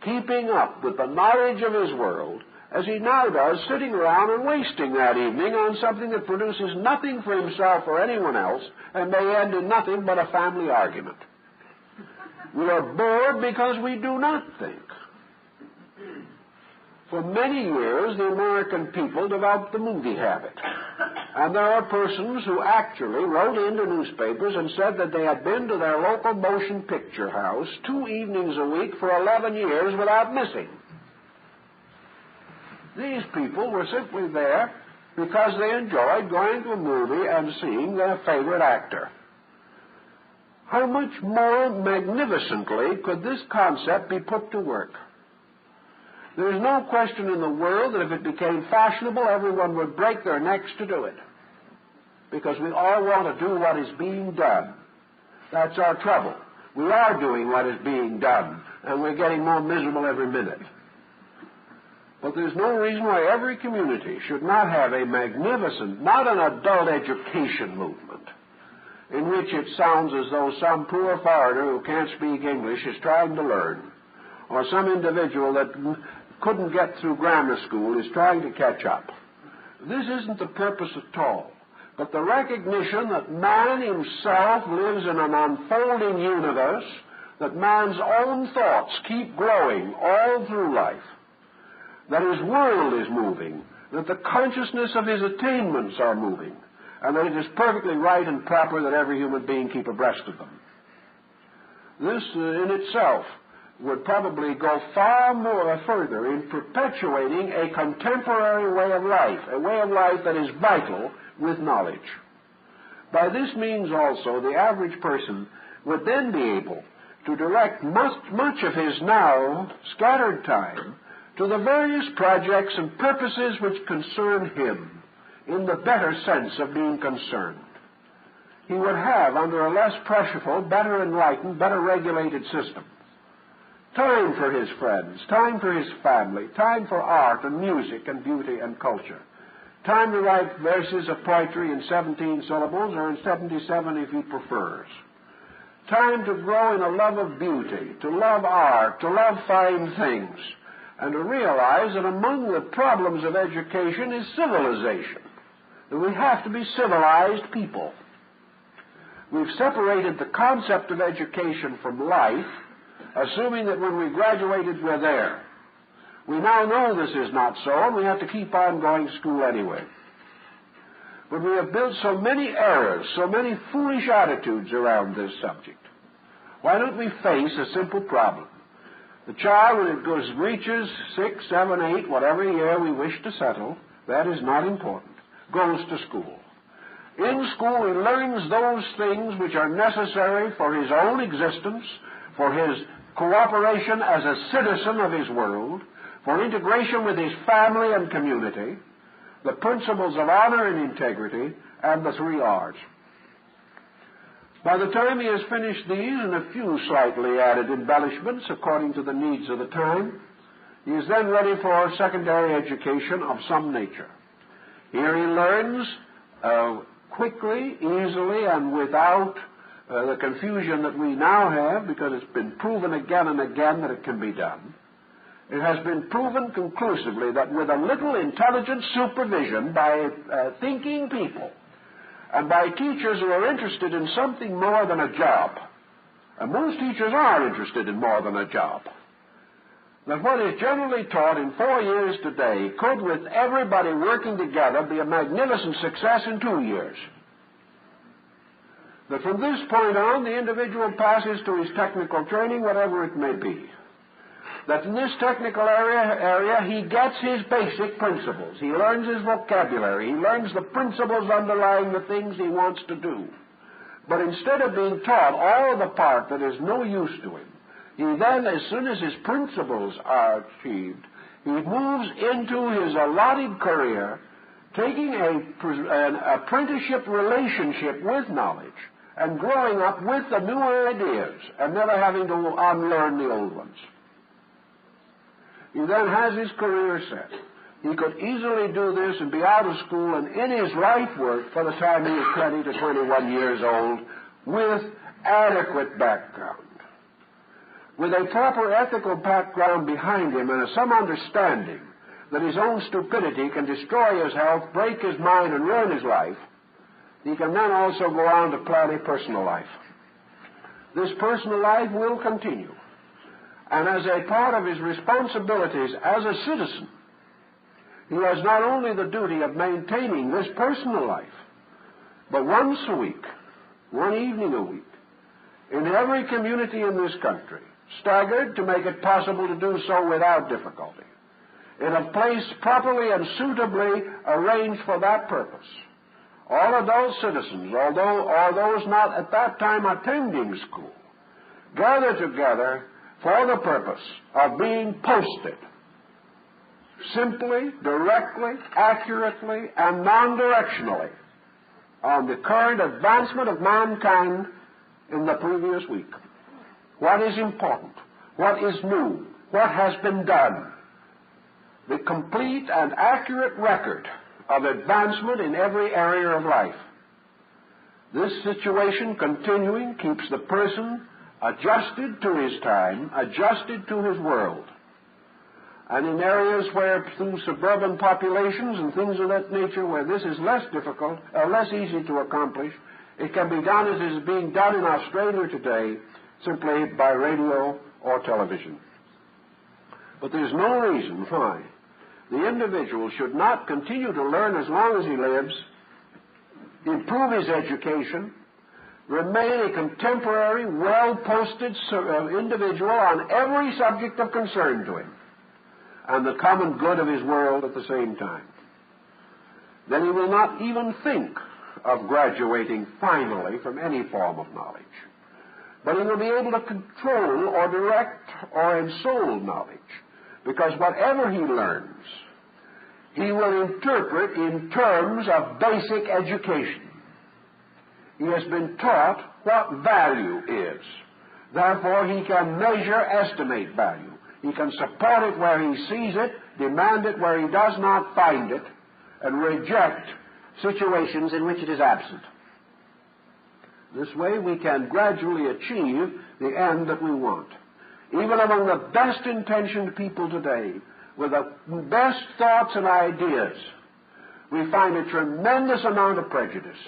keeping up with the knowledge of his world as he now does, sitting around and wasting that evening on something that produces nothing for himself or anyone else and may end in nothing but a family argument. We are bored because we do not think. For many years, the American people developed the movie habit. And there are persons who actually wrote into newspapers and said that they had been to their local motion picture house 2 evenings a week for 11 years without missing. These people were simply there because they enjoyed going to a movie and seeing their favorite actor. How much more magnificently could this concept be put to work? There is no question in the world that if it became fashionable, everyone would break their necks to do it. Because we all want to do what is being done. That's our trouble. We are doing what is being done, and we're getting more miserable every minute. But there's no reason why every community should not have a magnificent, not an adult education movement, in which it sounds as though some poor foreigner who can't speak English is trying to learn, or some individual that couldn't get through grammar school is trying to catch up. This isn't the purpose at all, but the recognition that man himself lives in an unfolding universe, that man's own thoughts keep growing all through life, that his world is moving, that the consciousness of his attainments are moving, and that it is perfectly right and proper that every human being keep abreast of them. This in itself would probably go far more further in perpetuating a contemporary way of life, a way of life that is vital with knowledge. By this means also, the average person would then be able to direct much of his now scattered time to the various projects and purposes which concern him in the better sense of being concerned. He would have, under a less pressureful, better enlightened, better regulated system, time for his friends, time for his family, time for art and music and beauty and culture, time to write verses of poetry in 17 syllables or in 77 if he prefers, time to grow in a love of beauty, to love art, to love fine things, and to realize that among the problems of education is civilization, that we have to be civilized people. We've separated the concept of education from life, assuming that when we graduated, we're there. We now know this is not so, and we have to keep on going to school anyway. But we have built so many errors, so many foolish attitudes around this subject. Why don't we face a simple problem? The child, when it reaches 6, 7, 8, whatever year we wish to settle, that is not important, goes to school. In school, he learns those things which are necessary for his own existence, for his cooperation as a citizen of his world, for integration with his family and community, the principles of honor and integrity, and the 3 R's. By the time he has finished these and a few slightly added embellishments according to the needs of the time, he is then ready for secondary education of some nature. Here he learns quickly, easily, and without the confusion that we now have, because it's been proven again and again that it can be done. It has been proven conclusively that with a little intelligent supervision by thinking people, and by teachers who are interested in something more than a job, and most teachers are interested in more than a job, that what is generally taught in 4 years today could, with everybody working together, be a magnificent success in 2 years. That from this point on, the individual passes to his technical training, whatever it may be. That in this technical area he gets his basic principles. He learns his vocabulary. He learns the principles underlying the things he wants to do. But instead of being taught all the part that is no use to him, he then, as soon as his principles are achieved, he moves into his allotted career, taking an apprenticeship relationship with knowledge and growing up with the new ideas and never having to unlearn the old ones. He then has his career set. He could easily do this and be out of school and in his life work by the time he is 20 to 21 years old with adequate background. With a proper ethical background behind him and some understanding that his own stupidity can destroy his health, break his mind, and ruin his life, he can then also go on to plan a personal life. This personal life will continue. And as a part of his responsibilities as a citizen, he has not only the duty of maintaining this personal life, but once a week, one evening a week, in every community in this country, staggered to make it possible to do so without difficulty, in a place properly and suitably arranged for that purpose. All adult citizens, or those not at that time attending school, gather together for the purpose of being posted simply, directly, accurately, and non-directionally on the current advancement of mankind in the previous week. What is important? What is new? What has been done? The complete and accurate record of advancement in every area of life. This situation continuing keeps the person adjusted to his time, adjusted to his world. And in areas where, through suburban populations and things of that nature, where this is less difficult, less easy to accomplish, it can be done as is being done in Australia today, simply by radio or television. But there's no reason why the individual should not continue to learn as long as he lives, improve his education, remain a contemporary, well-posted individual on every subject of concern to him, and the common good of his world at the same time. Then he will not even think of graduating finally from any form of knowledge. But he will be able to control or direct or ensoul knowledge, because whatever he learns, he will interpret in terms of basic education. He has been taught what value is. Therefore, he can measure, estimate value. He can support it where he sees it, demand it where he does not find it, and reject situations in which it is absent. This way we can gradually achieve the end that we want. Even among the best intentioned people today, with the best thoughts and ideas, we find a tremendous amount of prejudice,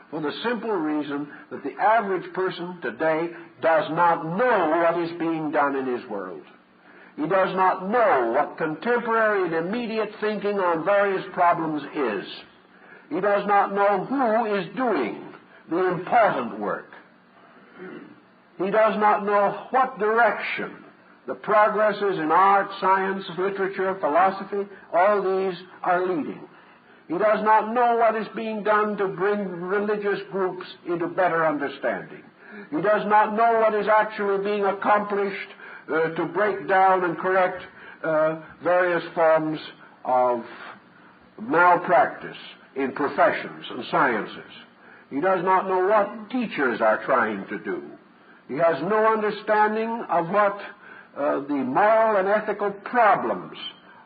for the simple reason that the average person today does not know what is being done in his world. He does not know what contemporary and immediate thinking on various problems is. He does not know who is doing the important work. He does not know what direction the progresses in art, science, literature, philosophy, all these are leading. He does not know what is being done to bring religious groups into better understanding. He does not know what is actually being accomplished to break down and correct various forms of malpractice in professions and sciences. He does not know what teachers are trying to do. He has no understanding of what the moral and ethical problems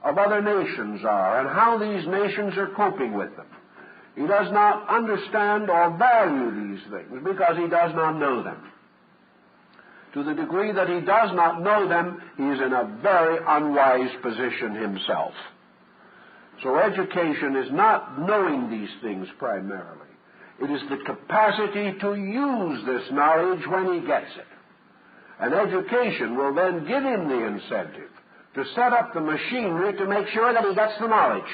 of other nations are and how these nations are coping with them. He does not understand or value these things because he does not know them. To the degree that he does not know them, he is in a very unwise position himself. So education is not knowing these things primarily. It is the capacity to use this knowledge when he gets it. And education will then give him the incentive to set up the machinery to make sure that he gets the knowledge.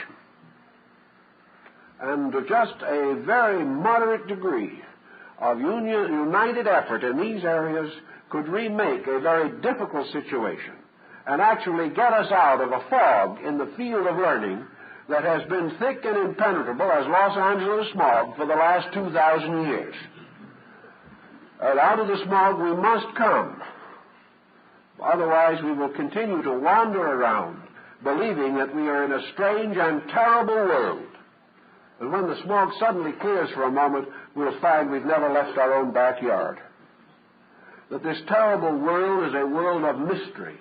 And to just a very moderate degree of united effort in these areas could remake a very difficult situation and actually get us out of a fog in the field of learning that has been thick and impenetrable as Los Angeles smog for the last 2,000 years. And out of the smog we must come. Otherwise we will continue to wander around, believing that we are in a strange and terrible world. And when the smog suddenly clears for a moment, we'll find we've never left our own backyard. That this terrible world is a world of mystery,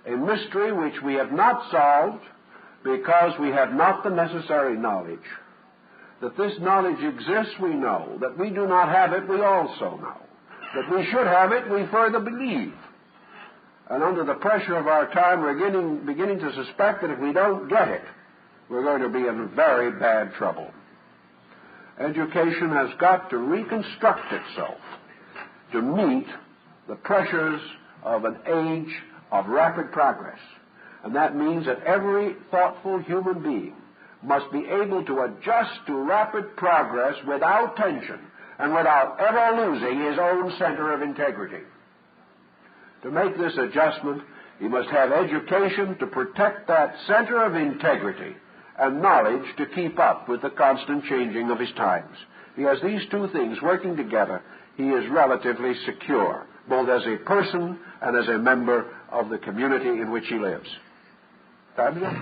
a mystery which we have not solved because we have not the necessary knowledge. That this knowledge exists, we know. That we do not have it, we also know. That we should have it, we further believe. And under the pressure of our time, we're beginning to suspect that if we don't get it, we're going to be in very bad trouble. Education has got to reconstruct itself to meet the pressures of an age of rapid progress. And that means that every thoughtful human being must be able to adjust to rapid progress without tension and without ever losing his own center of integrity. To make this adjustment, he must have education to protect that center of integrity and knowledge to keep up with the constant changing of his times. He has these two things working together. He is relatively secure, both as a person and as a member of the community in which he lives. Time up.